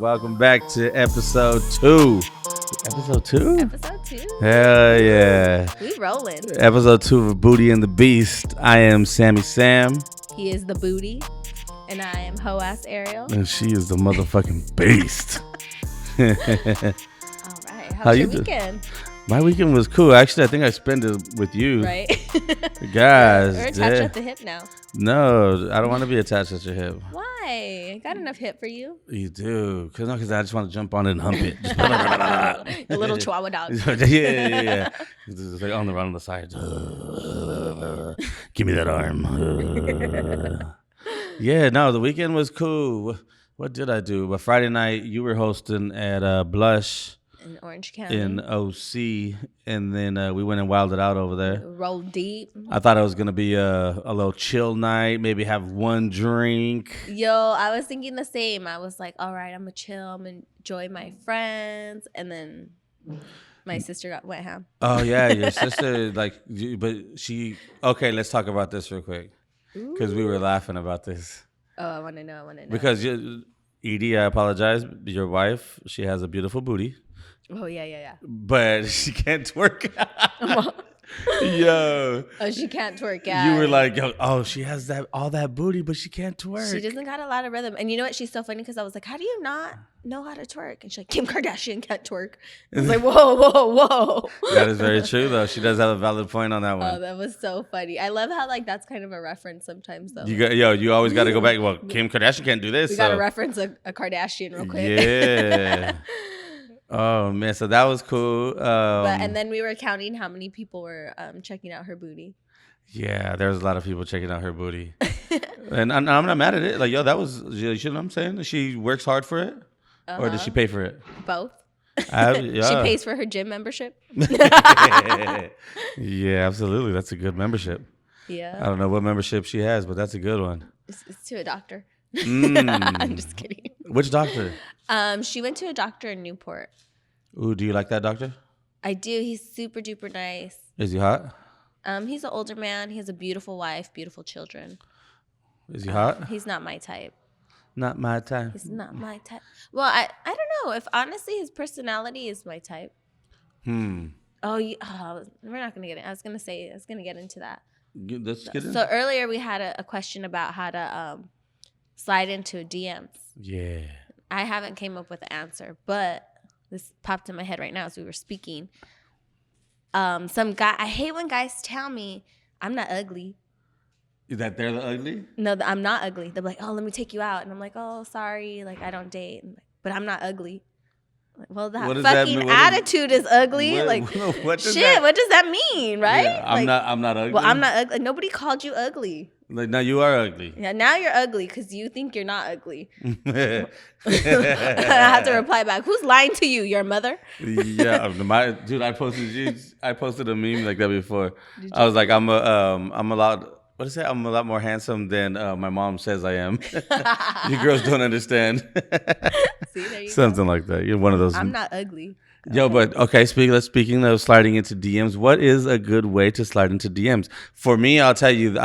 Welcome back to episode 2. Episode 2? Episode 2? Hell yeah. We rolling. Episode 2 of Booty and the Beast. I am Sammy Sam. He is the booty. And I am Ho-Ass Ariel. And she is the motherfucking beast. All right. How was your weekend? My weekend was cool. Actually, I think I spent it with you. Right? Guys. We're attached at the hip now. No, I don't want to be attached at your hip. Why? Got enough hip for you? You do. Because I just want to jump on it and hump it. The little chihuahua dog. yeah. It's like on the side. Give me that arm. Yeah, no, the weekend was cool. What did I do? But Friday night, you were hosting at Blush. In Orange County. In OC. And then we went and wilded out over there. Rolled deep. I thought it was going to be a little chill night. Maybe have one drink. Yo, I was thinking the same. I was like, all right, I'm going to chill. I'm going to enjoy my friends. And then my sister went ham. Oh, yeah. Your sister, okay, let's talk about this real quick. Because we were laughing about this. Oh, I want to know. Because Edie, I apologize. Your wife, she has a beautiful booty. Oh, yeah. But she can't twerk. Yo. Oh, she can't twerk, yeah. You were like, oh, she has all that booty, but she can't twerk. She doesn't got a lot of rhythm. And you know what? She's so funny because I was like, how do you not know how to twerk? And she's like, Kim Kardashian can't twerk. I was like, whoa. That is very true, though. She does have a valid point on that one. Oh, that was so funny. I love how that's kind of a reference sometimes, though. You always got to go back. Well, Kim Kardashian can't do this. We got to reference a Kardashian real quick. Yeah. Oh, man. So that was cool. And then we were counting how many people were checking out her booty. Yeah, there was a lot of people checking out her booty. And I'm not mad at it. Like, that was, you know what I'm saying? She works hard for it? Or does she pay for it? Both. Yeah. She pays for her gym membership. Yeah, absolutely. That's a good membership. Yeah. I don't know what membership she has, but that's a good one. It's to a doctor. I'm just kidding. Which doctor? She went to a doctor in Newport. Ooh, do you like that doctor? I do. He's super duper nice. Is he hot? He's an older man. He has a beautiful wife, beautiful children. Is he hot? He's not my type. Not my type. He's not my type. Well, I don't know. If honestly his personality is my type. Oh, we're not gonna get it. I was gonna get into that. Let's get in. So earlier we had a question about how to slide into DMs. Yeah. I haven't came up with an answer, but this popped in my head right now as we were speaking. Some guy, I hate when guys tell me I'm not ugly. Is that they're the ugly? No, I'm not ugly. They're like, oh, let me take you out. And I'm like, oh, sorry. Like, I don't date. But I'm not ugly. Like, well, that fucking attitude is ugly. What does that mean, right? Yeah, I'm not ugly. Well, I'm not ugly. Nobody called you ugly. Like, now you are ugly. Yeah, now you're ugly because you think you're not ugly. I have to reply back. Who's lying to you? Your mother? Yeah, dude. I posted a meme like that before. I was like, I'm a lot. What is that? I'm a lot more handsome than my mom says I am. You girls don't understand. See, there you Something like that. You're one of those. I'm not ugly. Yo, but okay. Speaking of sliding into DMs, what is a good way to slide into DMs? For me, I'll tell you. I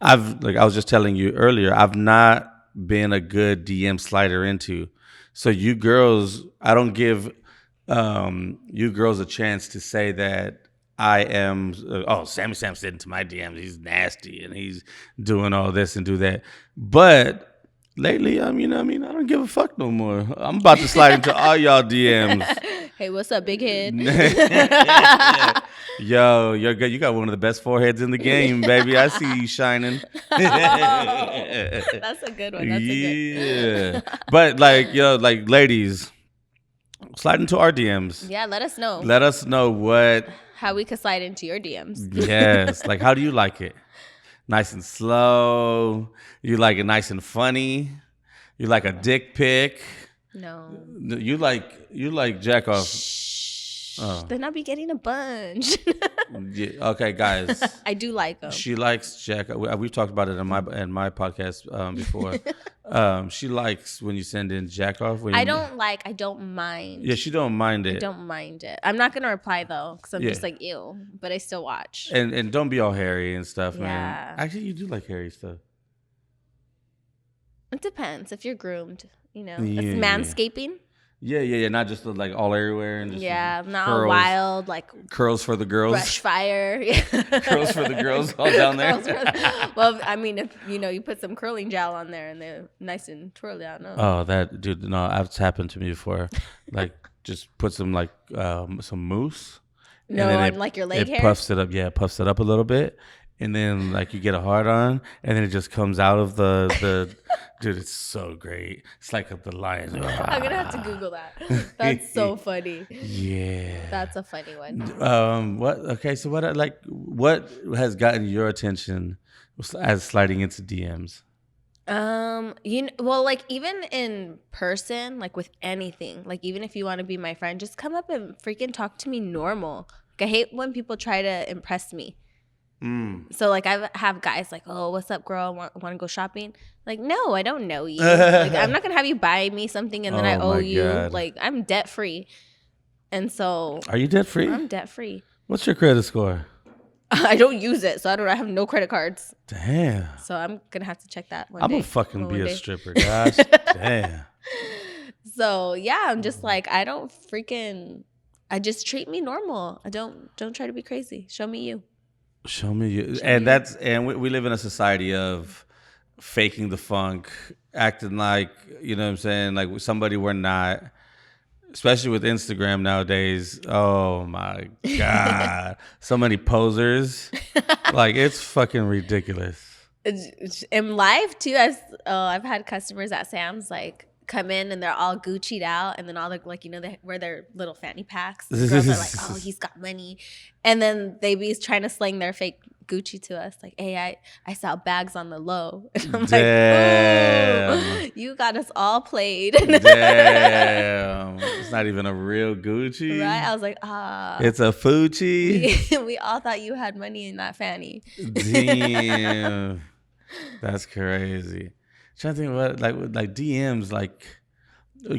was just telling you earlier, I've not been a good DM slider into. So you girls, I don't give you girls a chance to say that I am. Sammy Sam slid into my DMs. He's nasty and he's doing all this and do that. But lately, I don't give a fuck no more. I'm about to slide into all y'all DMs. Hey, what's up, big head? Yo, you're good. You got one of the best foreheads in the game, baby. I see you shining. That's a good one. Yeah. But ladies, slide into our DMs. Yeah, let us know. Let us know how we could slide into your DMs. Yes. Like, how do you like it? Nice and slow. You like it nice and funny. You like a dick pic. No. You like jack off. Shh. Oh. Then I'll be getting a bunch. Yeah, okay, guys. I do like them. She likes jack. We've talked about it in my podcast before. She likes when you send in jack off. I don't mind. Yeah, she don't mind it. I don't mind it. I'm not gonna reply though, because I'm just like ew. But I still watch. And don't be all hairy and stuff, man. Actually, you do like hairy stuff. It depends if you're groomed. It's manscaping. Yeah. Not just like all everywhere and just not all wild, like curls for the girls. Brush fire. Curls for the girls all down there. Well, I mean, if you put some curling gel on there and they're nice and twirly out. No. Oh, that dude, no, that's happened to me before. Like, just put some like some mousse. No, and like your leg hair. Puffs it up. Yeah, puffs it up a little bit. And then like you get a hard on, and then it just comes out of the dude. It's so great. It's like the lion. I'm gonna have to Google that. That's so funny. Yeah, that's a funny one. What? Okay, so what has gotten your attention as sliding into DMs? Well, like even in person, like with anything, like even if you want to be my friend, just come up and freaking talk to me normal. Like, I hate when people try to impress me. So like I have guys like, oh, what's up, girl? Want to go shopping? Like, no, I don't know you. Like, I'm not gonna have you buy me something and then I owe you. God. Like, I'm debt free, and so are you debt free? I'm debt free. What's your credit score? I don't use it, so I have no credit cards. Damn. So I'm gonna have to check that one I'm day. gonna fucking be a stripper, gosh. Damn. So yeah, I'm just like, I just treat me normal. I don't try to be crazy. Show me you. Show me you. And we live in a society of faking the funk, acting like, you know what I'm saying, like somebody we're not. Especially with Instagram nowadays. Oh my God. So many posers. Like, it's fucking ridiculous. In life too, I've had customers at Sam's like come in and they're all Gucci'd out, and then all like they wear their little fanny packs. The girls are like, oh, he's got money. And then they be trying to slang their fake Gucci to us, like, hey, I sell bags on the low. And I'm Damn. like, oh, you got us all played. Damn. It's not even a real Gucci. Right? I was like, it's a Fucci. We all thought you had money in that fanny. Damn. That's crazy. Trying to think what like DMs, like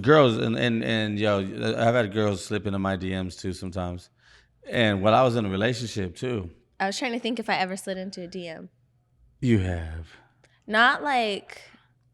girls and yo, I've had girls slip into my DMs too sometimes. And while I was in a relationship too. I was trying to think if I ever slid into a DM. You have. Not like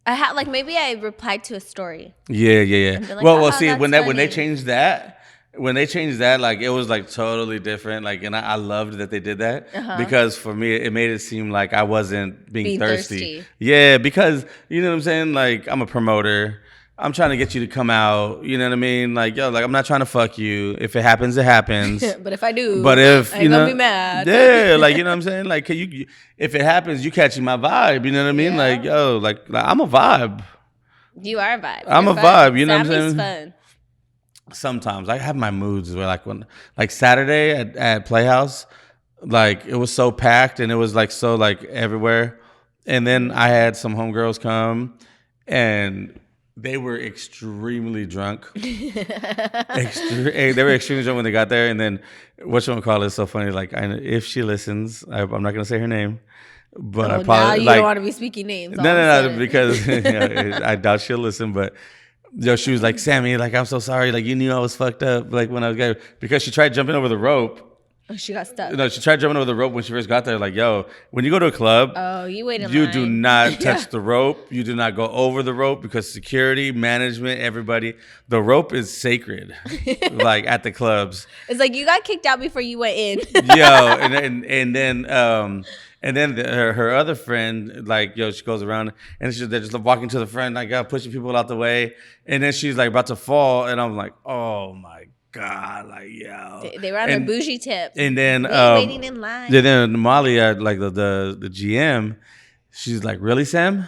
I had, like maybe I replied to a story. Yeah. Like, well, see when they changed that. When they changed that, like, it was like totally different. Like, and I loved that they did that because for me, it made it seem like I wasn't being thirsty. Yeah, because you know what I'm saying. Like, I'm a promoter. I'm trying to get you to come out. You know what I mean? Like, yo, like I'm not trying to fuck you. If it happens, it happens. But if I do, if I ain't gonna be mad. Yeah, like you know what I'm saying. Like, if it happens, you catching my vibe. You know what I mean? Yeah. Like, yo, like I'm a vibe. You are a vibe. I'm a vibe. You know what I'm saying? Fun. Sometimes I have my moods where like Saturday at Playhouse, like it was so packed and it was like so like everywhere. And then I had some homegirls come and they were extremely drunk. They were extremely drunk when they got there. And then whatchamacallit is so funny. Like if she listens, I'm not going to say her name. But I probably now you don't want to be speaking names. No, because I doubt she'll listen. But she was like, Sammy, like, I'm so sorry. Like, you knew I was fucked up. Like, when I was there, because she tried jumping over the rope. Oh, she got stuck. No, she tried jumping over the rope when she first got there. Like, yo, when you go to a club, you wait in line. You do not touch the rope. You do not go over the rope because security, management, everybody, the rope is sacred. Like at the clubs, it's like you got kicked out before you went in. Yo, and then her other friend, like, yo, she goes around and they're just walking to the front, like, pushing people out the way. And then she's like about to fall. And I'm like, oh my God, like, yo. They were on their bougie tip. And then waiting in line. Then Molly, like the GM, she's like, really, Sam?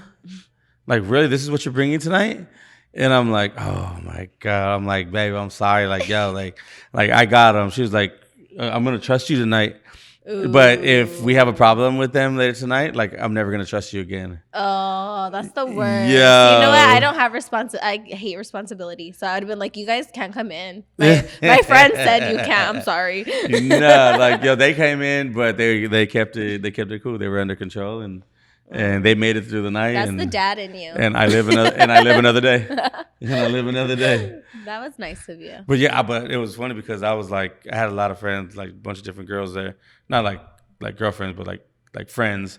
Like, really? This is what you're bringing tonight? And I'm like, oh my God. I'm like, babe, I'm sorry. Like, yo, like I got him. She was like, I'm going to trust you tonight. Ooh. But if we have a problem with them later tonight, like, I'm never gonna trust you again. Oh, that's the worst. Yeah. You know what? I don't have I hate responsibility. So I'd have been like, you guys can't come in. My friend said you can't. I'm sorry. No, like, yo, they came in, but they kept it cool. They were under control and they made it through the night. That's the dad in you. And I live another day. And I live another day. That was nice of you. But yeah, but it was funny because I was like, I had a lot of friends, like a bunch of different girls there. Not like girlfriends, but like friends.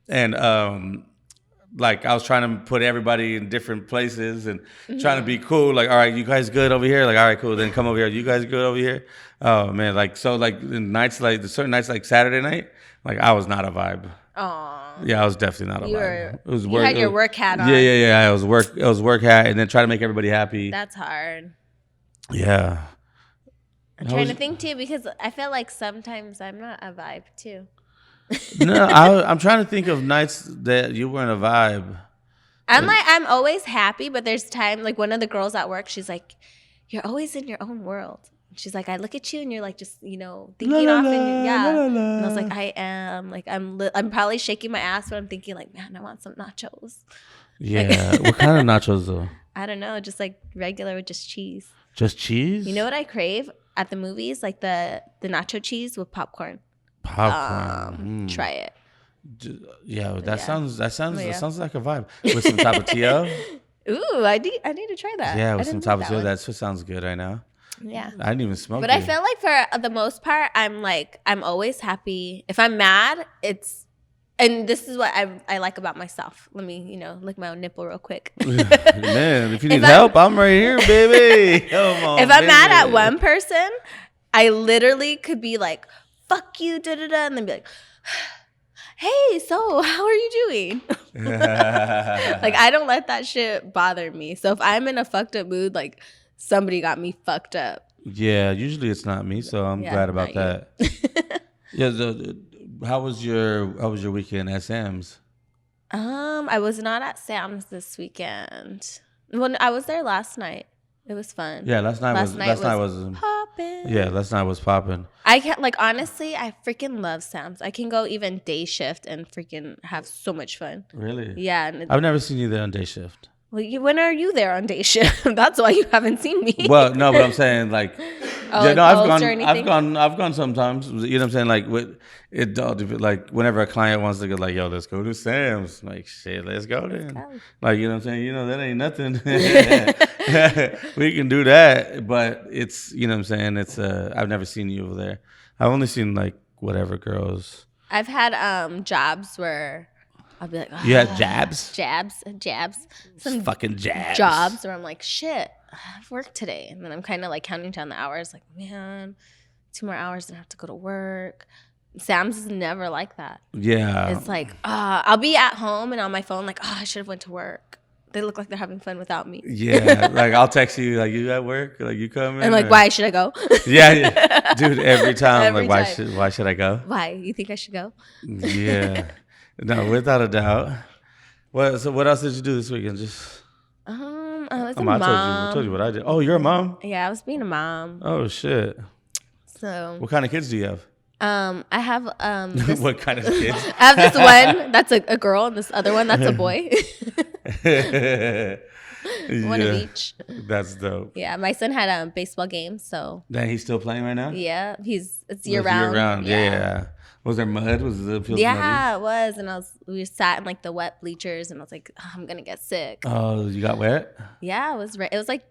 And like I was trying to put everybody in different places and trying to be cool. Like, all right, you guys good over here? Like, all right, cool. Then come over here. You guys good over here? Oh man, like so, like nights, like certain nights, like Saturday night, like I was not a vibe. Aww. Yeah, I was definitely not a vibe. It was work. You had your work hat on. Yeah. It was work hat, and then try to make everybody happy. That's hard. Yeah. I'm trying to think too, because I feel like sometimes I'm not a vibe too. No, I'm trying to think of nights that you weren't a vibe. I'm always happy, but there's time, like one of the girls at work, she's like, you're always in your own world. She's like, I look at you and you're like, just, thinking off in your, And I was like, I am. Like, I'm probably shaking my ass, but I'm thinking like, man, I want some nachos. Yeah. What kind of nachos though? I don't know. Just like regular with just cheese. Just cheese? You know what I crave at the movies? Like the nacho cheese with popcorn. Try it. Yeah, that sounds like a vibe with some tapatio. Ooh, I need to try that. Yeah, with some tapatio, that sounds good right now. Yeah, I didn't even smoke. But I feel like for the most part, I'm always happy. If I'm mad, and this is what I like about myself. Let me, lick my own nipple real quick. Man, if you need help, I'm right here, baby. Come on, if I'm mad at one person, I literally could be like, fuck you, and then be like, hey, so how are you doing? Like, I don't let that shit bother me. So if I'm in a fucked up mood, like somebody got me fucked up. Yeah, usually it's not me, so I'm glad about that. How was your weekend at Sam's? I was not at Sam's this weekend. Well, I was there last night. It was fun. Yeah, last night was popping. Yeah, last night was popping. I can't, honestly, I freaking love Sam's. I can go even day shift and freaking have so much fun. Really? Yeah. I've never seen you there on day shift. Well, when are you there on day shift? That's why you haven't seen me. Well, no, but I'm saying I've gone sometimes. You know what I'm saying? Like like whenever a client wants to go, like, yo, let's go to Sam's. Like, shit, let's go then. Like, you know what I'm saying? That ain't nothing. We can do that, but it's, you know what I'm saying? It's I've never seen you over there. I've only seen whatever girls. I've had jobs where I'll be like, you had jabs? Jabs. Some fucking jabs. Jobs where I'm like, shit, I've worked today. And then I'm kind of counting down the hours, like, man, 2 more hours and I have to go to work. Sam's is never like that. Yeah. It's like, I'll be at home and on my phone, like, I should have went to work. They look like they're having fun without me. Yeah. Like, I'll text you, like, you at work? Like, you coming? And why should I go? Yeah. Dude, every time. Why should I go? Why? You think I should go? Yeah. No, without a doubt. So what else did you do this weekend? Just I was a mom. I told you what I did. Oh, you're a mom? Yeah, I was being a mom. Oh shit. So what kind of kids do you have? I have what kind of kids? I have this one that's a girl and this other one that's a boy. One of each. That's dope. Yeah, my son had a baseball game, so. Then he's still playing right now? Yeah, it's year round. Year round, yeah. Was there mud? Was the field muddy? It was, and we sat in the wet bleachers, and I was like, I'm gonna get sick. Oh, you got wet? Yeah, it was like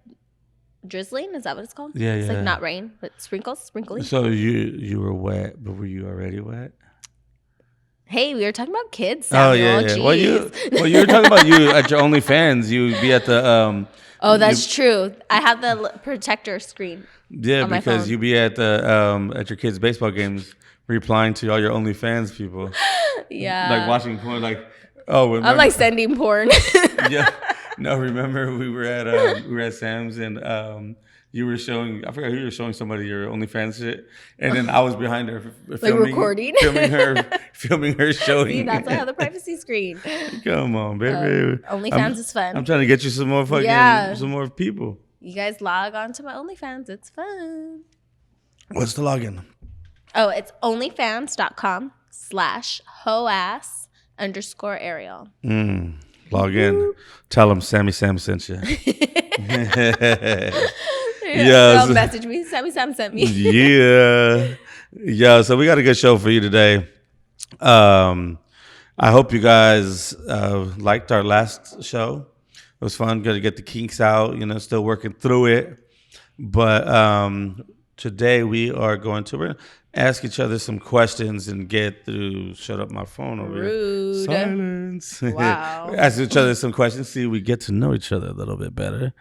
drizzling. Is that what it's called? Yeah, it's like not rain, but sprinkling. So you were wet, but were you already wet? Hey, we were talking about kids. Samuel. Oh yeah. Well, you were talking about you at your OnlyFans. You'd be at the. Oh, that's true. I have the protector screen. Yeah, because you'd be at the at your kids' baseball games, replying to all your OnlyFans people. Yeah. Like watching porn, like, oh. Remember? I'm sending porn. Yeah. No, remember we were at Sam's and you were showing, I forgot who you were showing somebody your OnlyFans shit, and then I was behind her filming, recording, filming her showing. See, that's why I have the privacy screen. Come on, baby. OnlyFans is fun. I'm trying to get you some more some more people. You guys log on to my OnlyFans. It's fun. What's the login? Oh, it's onlyfans.com/hoass_Ariel. Log in. Tell them Sammy Sam sent you. Yeah, message me. Sammy Sam sent me. Yeah. So we got a good show for you today. I hope you guys liked our last show. It was fun. Got to get the kinks out. Still working through it. But today we are going to ask each other some questions and get through. Shut up, my phone over Rude. here. Silence. Wow. Ask each other some questions. See, we get to know each other a little bit better,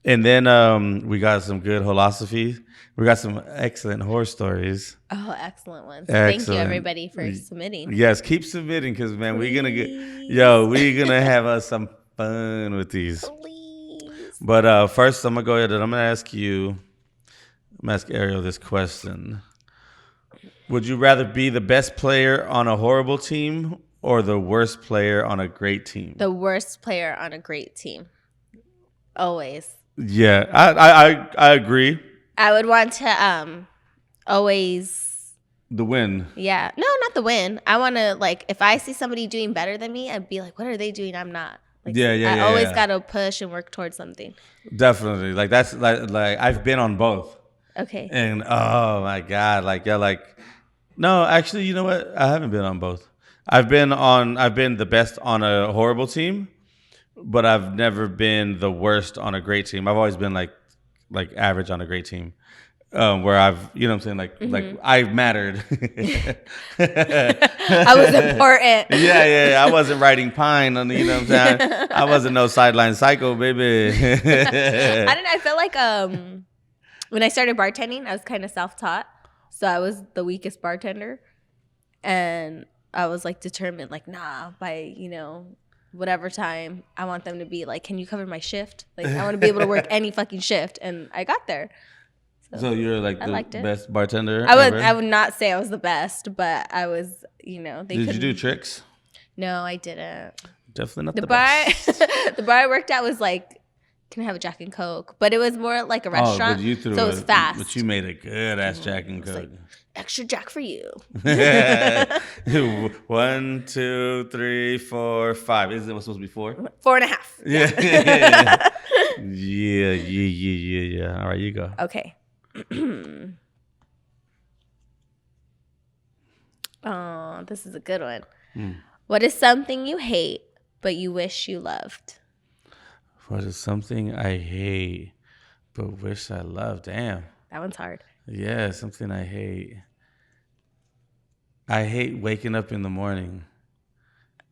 and then we got some good philosophy. We got some excellent horror stories. Oh, excellent ones. Excellent. Thank you, everybody, for submitting. Yes, keep submitting because, man, we're going to have some fun with these. Please. But first, I'm going to go ahead and I'm going to ask Ariel this question. Would you rather be the best player on a horrible team or the worst player on a great team? The worst player on a great team. Always. Yeah, I agree. I would want to always the win. Yeah. No, not the win. I want to, like, if I see somebody doing better than me, I'd be like, what are they doing? I'm not. Like, I always got to push and work towards something. Definitely. Like, that's like I've been on both. Okay. And oh my God, no, actually, you know what? I haven't been on both. I've been the best on a horrible team, but I've never been the worst on a great team. I've always been like average on a great team, where I've, you know what I'm saying? Like I've mattered. I was important. Yeah. I wasn't riding pine on, you know what I'm saying? I wasn't no sideline psycho, baby. I feel like when I started bartending, I was kind of self-taught. So I was the weakest bartender. And I was like determined, like, nah, by, whatever time, I want them to be like, can you cover my shift? Like, I want to be able to work any fucking shift. And I got there. So you're like the best bartender I would not say I was the best, but I was, Did you do tricks? No, I didn't. Definitely not the best. The bar I worked at was like, can I have a Jack and Coke? But it was more like a restaurant, so it was fast. But you made a good ass Jack and Coke. Like, extra Jack for you. 1, 2, 3, 4, 5. Isn't it supposed to be 4? 4.5. Yeah. All right, you go. Okay. Oh, this is a good one. What is something you hate but you wish you loved? What is something I hate but wish I loved? Damn. That one's hard. Yeah, something I hate. I hate waking up in the morning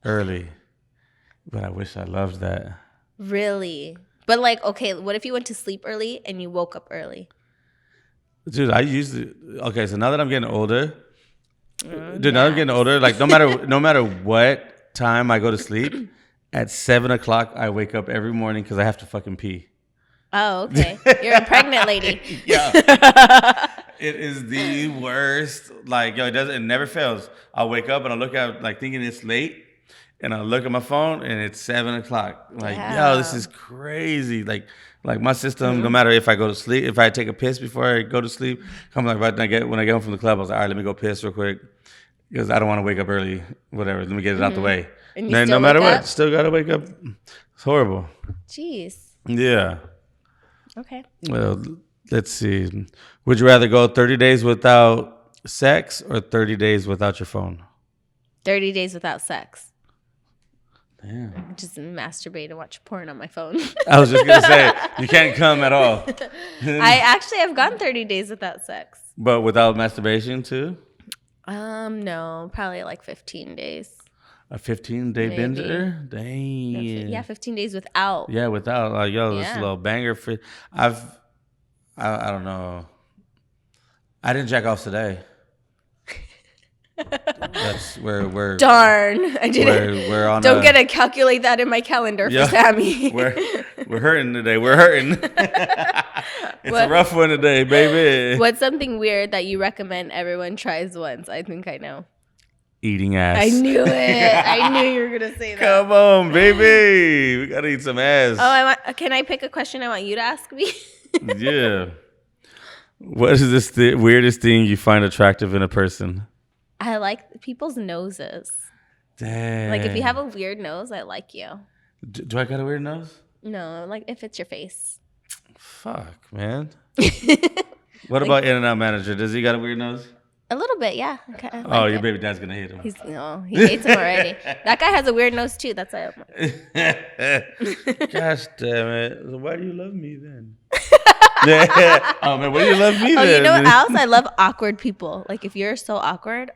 early, but I wish I loved that. Really? But like, okay, what if you went to sleep early and you woke up early? Dude, so now that I'm getting older, now I'm getting older, like no matter what time I go to sleep, at 7 o'clock I wake up every morning because I have to fucking pee. Oh, okay. You're a pregnant lady. Yeah. It is the worst. Like, it never fails. I'll wake up and I'll look at, like, thinking it's late, and I'll look at my phone and it's 7 o'clock. Like, this is crazy. Like my system, no matter if I go to sleep, if I take a piss before I go to sleep, when I get home from the club, I was like, all right, let me go piss real quick because I don't want to wake up early. Whatever, let me get it out the way. And then no matter what, still gotta wake up. It's horrible. Jeez. Yeah. Okay. Well, let's see. Would you rather go 30 days without sex or 30 days without your phone? 30 days without sex. Damn. Just masturbate and watch porn on my phone. I was just going to say, you can't come at all. I actually have gone 30 days without sex. But without masturbation too? No, probably like 15 days. A 15-day binger? Dang. Yeah, 15 days without. Yeah, without. Like, this is a little banger. I don't know. I didn't jack off today. That's where darn, I didn't. We're on. Don't get to calculate that in my calendar for Sammy. we're hurting today. We're hurting. It's a rough one today, baby. What's something weird that you recommend everyone tries once? I think I know. Eating ass. I knew it. I knew you were gonna say that. Come on, baby. We gotta eat some ass. Oh, can I pick a question I want you to ask me? Yeah. What is the weirdest thing you find attractive in a person? I like people's noses. Damn. Like, if you have a weird nose, I like you. Do I got a weird nose? No, like if it's your face. Fuck, man. What about In-N-Out manager? Does he got a weird nose? A little bit, yeah. Your baby dad's gonna hate him. He hates him already. That guy has a weird nose too. That's why. Gosh damn it! So why do you love me then? Yeah. Oh man, what do you love me? Oh, then? You know what else? I love awkward people. Like if you're so awkward,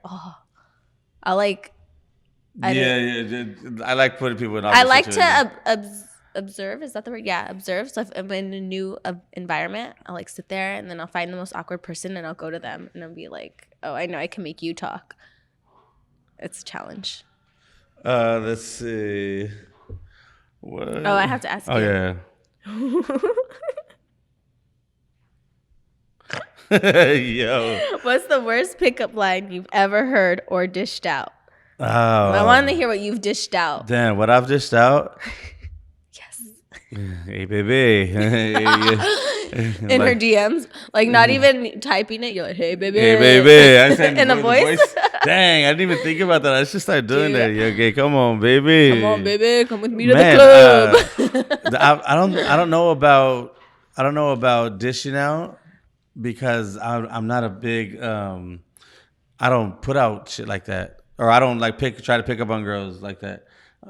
I like. Yeah. I like putting people in awkward I like situations. to observe. Is that the word? Yeah, observe. So if I'm in a new environment, I'll like sit there and then I'll find the most awkward person and I'll go to them and I'll be like, "Oh, I know I can make you talk." It's a challenge. Let's see. What? Oh, I have to ask you. Oh yeah. Yo. What's the worst pickup line you've ever heard or dished out? Oh. I want to hear what you've dished out. Damn, what I've dished out? Yes. Hey, baby. In her DMs. Like, not even typing it. You're like, hey, baby. Hey, baby. I said in a voice. Dang, I didn't even think about that. I should start doing that. Okay, come on, baby. Come on, baby. Come with me to the club. I don't know about dishing out because I'm not a big I don't put out shit like that. Or I don't like try to pick up on girls like that.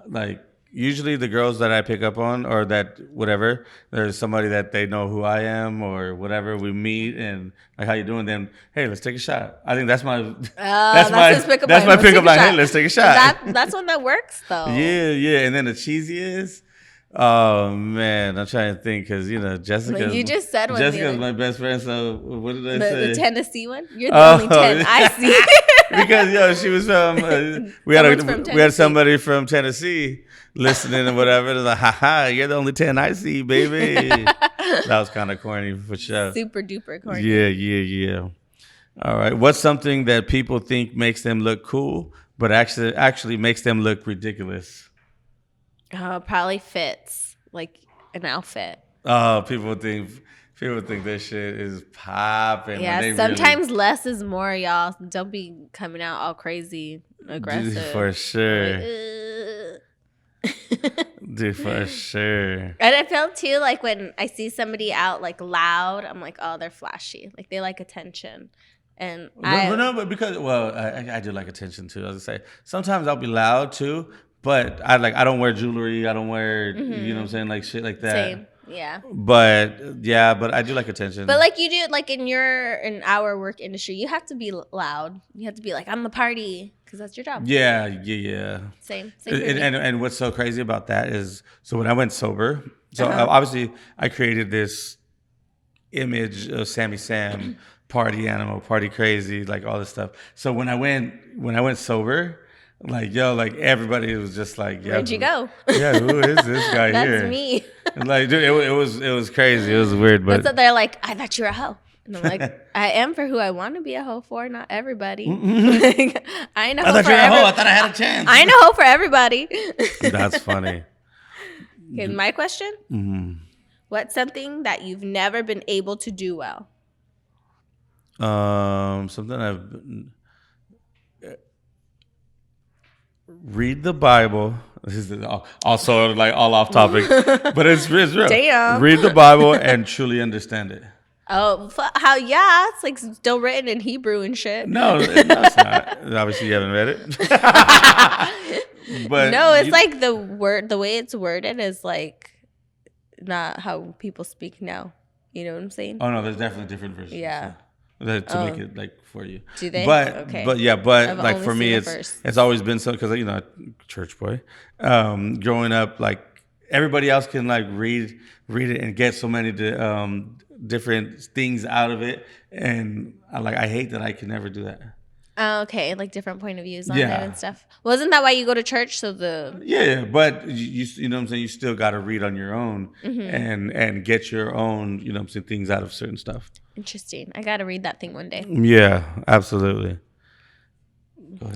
Like usually the girls that I pick up on or that whatever, there's somebody that they know who I am or whatever. We meet and like how you doing? Then hey, let's take a shot. I think that's my that's my pickup line. Hey, let's take a shot. That's one that works though. Yeah. And then the cheesiest. Oh man, I'm trying to think because Jessica. You just said one. Jessica's my best friend. So what did I say? The Tennessee one. You're the only 10 I see. Because she was from. We had somebody from Tennessee listening and whatever. It was like, haha, you're the only 10 I see, baby. That was kind of corny for sure. Super duper corny. Yeah. All right. What's something that people think makes them look cool, but actually makes them look ridiculous? Probably fits like an outfit. Oh, people think this shit is popping. Yeah, sometimes less is more, y'all. Don't be coming out all crazy, aggressive. For sure. Dude, for sure. And I feel too like when I see somebody out like loud, I'm like, oh, they're flashy. Like they like attention. And but because I do like attention too. I was gonna say sometimes I'll be loud too. But I don't wear jewelry. I don't wear, you know what I'm saying, like shit like that. Same, yeah. But I do like attention. But like you do, like in our work industry, you have to be loud. You have to be like, I'm the party, because that's your job. Yeah. Same. And what's so crazy about that is, so when I went sober, obviously I created this image of Sammy Sam, party animal, party crazy, like all this stuff. So when I went sober. Like, yo, like everybody was just like, yeah. Where'd you go? Yeah, who is this guy here? That's me. Like, dude, it was crazy. It was weird, but so they're like, I thought you were a hoe. And I'm like, I am for who I want to be a hoe for, not everybody. Like, I know. I thought you were a hoe. I thought I had a chance. I know hoe for everybody. That's funny. Okay, my question. Mm-hmm. What's something that you've never been able to do well? Something I've read the Bible. This is also like all off topic, but it's real. Damn. Read the Bible and truly understand it. Oh, how? Yeah, it's like still written in Hebrew and shit. No, it's not. Obviously, you haven't read it. But no, it's like the way it's worded is like not how people speak now. You know what I'm saying? Oh no, there's definitely different versions. Yeah. To make it like for you. Do they? But okay. But like for me, it's always been so because church boy, growing up, like everybody else can like read it and get so many different things out of it, and I hate that I can never do that. Okay, like different point of views on it and stuff. Wasn't that why you go to church? So yeah, but you know what I'm saying, you still got to read on your own and get your own things out of certain stuff. Interesting. I got to read that thing one day. Yeah, absolutely.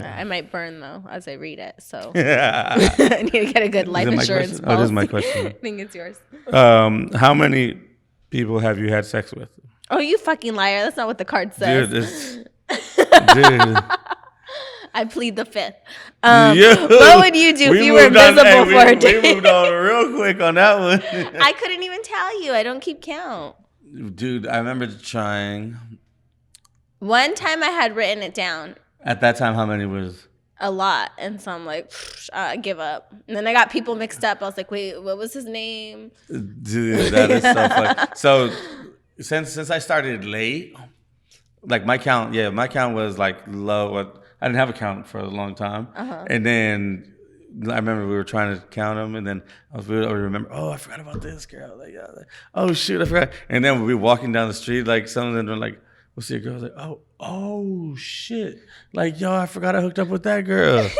I might burn though as I read it, so I need to get a good life insurance policy. Oh, this is my question. I think it's yours. How many people have you had sex with? Oh, you fucking liar! That's not what the card says. Dude. I plead the fifth. What would you do if you were invisible for a day? We moved on real quick on that one. I couldn't even tell you. I don't keep count. Dude, I remember trying. One time I had written it down. At that time, how many was? A lot. And so I'm like, I give up. And then I got people mixed up. I was like, wait, what was his name? Dude, that is so funny. So since I started late, like my count was like low. I didn't have a count for a long time, and then I remember we were trying to count them, and then I would remember, oh, I forgot about this girl. Like, yeah, like, oh shoot, I forgot. And then we were walking down the street, like some of them were like, we'll see a girl. I was like, oh shit, like yo, I forgot I hooked up with that girl.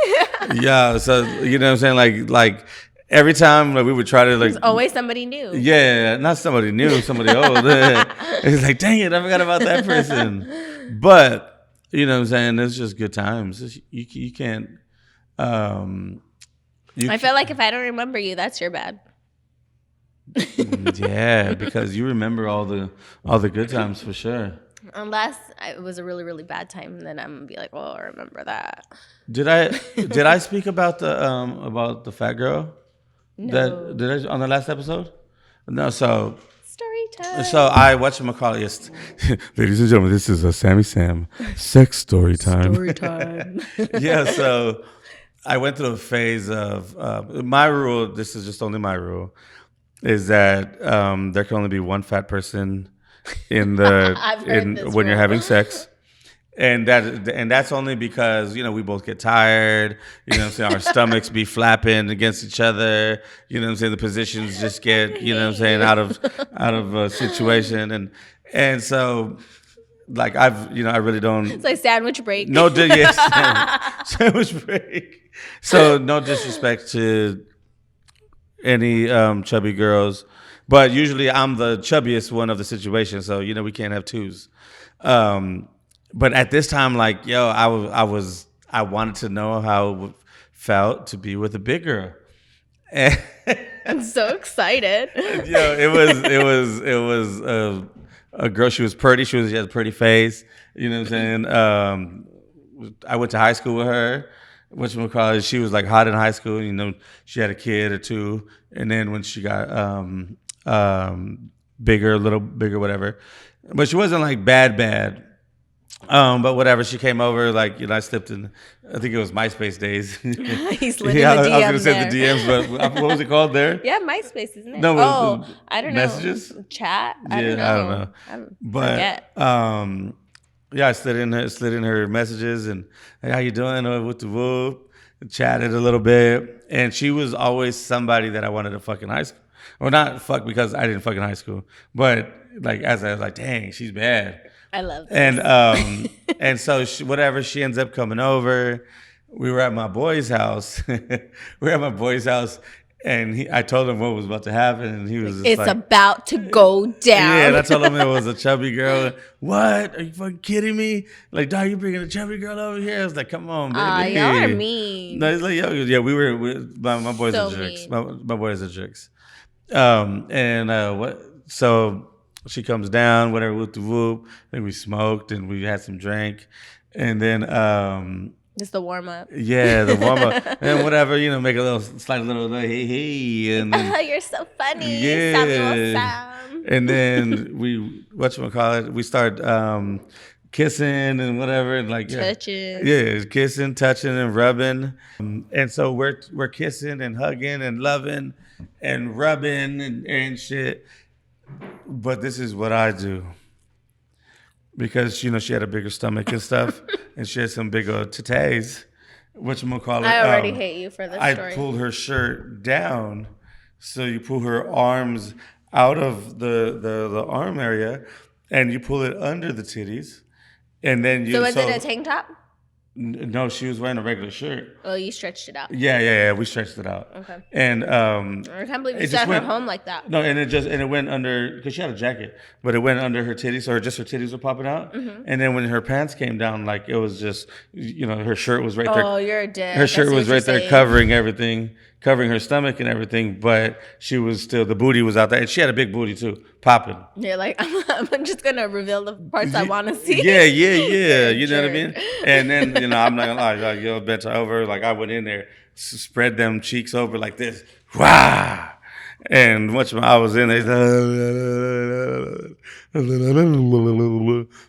Yeah, so you know what I'm saying, like. Every time like, we would try to like, there's always somebody new. Yeah, not somebody new, somebody old. It's like, dang it, I forgot about that person. But you know what I'm saying? It's just good times. You can't. I feel like if I don't remember you, that's your bad. Yeah, because you remember all the good times for sure. Unless it was a really, really bad time, then I'm gonna be like, well, I remember that. Did I speak about the fat girl? No. Did I on the last episode? No. So story time. So I whatchamacallit, yes. Ladies and gentlemen, this is a Sammy Sam sex story time. Story time. Yeah. So I went through a phase of my rule. This is just only my rule. Is that there can only be one fat person in the when you're having sex. And that's only because, you know, we both get tired, you know what I'm saying, our stomachs be flapping against each other, you know what I'm saying, the positions just get, you know what I'm saying, out of a situation, and so like I really don't. It's like sandwich break. No, yes, sandwich break. So no disrespect to any chubby girls, but usually I'm the chubbiest one of the situation, so you know we can't have twos. But at this time, like, yo, I wanted to know how it felt to be with a big girl. I'm so excited. Yo, it was a girl. She was pretty. She had a pretty face. You know what I'm saying? I went to high school with her. Whatchamacallit, she was like hot in high school. You know, she had a kid or two, and then when she got bigger, a little bigger, whatever. But she wasn't like bad. But whatever, she came over, like, you know, I slipped in, I think it was MySpace days. He slid in the DMs. I was going to say the DMs, but what was it called there? Yeah, MySpace, isn't it? No, I don't messages? know. Chat? I don't know. But, yeah, I slid in her messages and, hey, how you doing? Whoop the whoop. Chatted a little bit. And she was always somebody that I wanted to fuck in high school. Or not fuck because I didn't fuck in high school. But, like, as I was like, dang, she's bad. I love this. And so she ends up coming over. We were at my boy's house. And I told him what was about to happen, and he was just it's like, about to go down. Yeah, and I told him it was a chubby girl. What? Are you fucking kidding me? Like, dog, you bringing a chubby girl over here? I was like, come on, baby. Y'all are mean. No, he's like, yo, yeah, my boys are jerks. My boys are jerks. So she comes down, whatever, whoop the whoop. I think we smoked and we had some drink. And then just the warm up. Yeah, the warm up. And whatever, you know, make a little hey. And then, you're so funny. Yeah. Samuel Sam. And then we start kissing and whatever, and like touching. Yeah, kissing, touching, and rubbing. And so we're kissing and hugging and loving and rubbing and shit. But this is what I do. Because, you know, she had a bigger stomach and stuff. And she had some bigger titties. Whatchamacallit. I already hate you for this story. I pulled her shirt down. So you pull her arms out of the arm area. And you pull it under the titties. And then you... So was it a tank top? No, she was wearing a regular shirt. Oh, you stretched it out. Yeah, we stretched it out. Okay. And I can't believe you sent her home like that. No, and it went under, because she had a jacket, but it went under her titties, so just her titties were popping out. Mm-hmm. And then when her pants came down, like it was just, you know, her shirt was right there. Oh, you're a dick. Her shirt was right there covering everything, covering her stomach and everything, but she was still, the booty was out there, and she had a big booty too, popping. You're like, I'm just gonna reveal the parts I want to see. Yeah. You know what I mean? And then, you know, I'm not gonna lie, like, yo, bent over, like I went in there, spread them cheeks over like this, wah! And I was in there,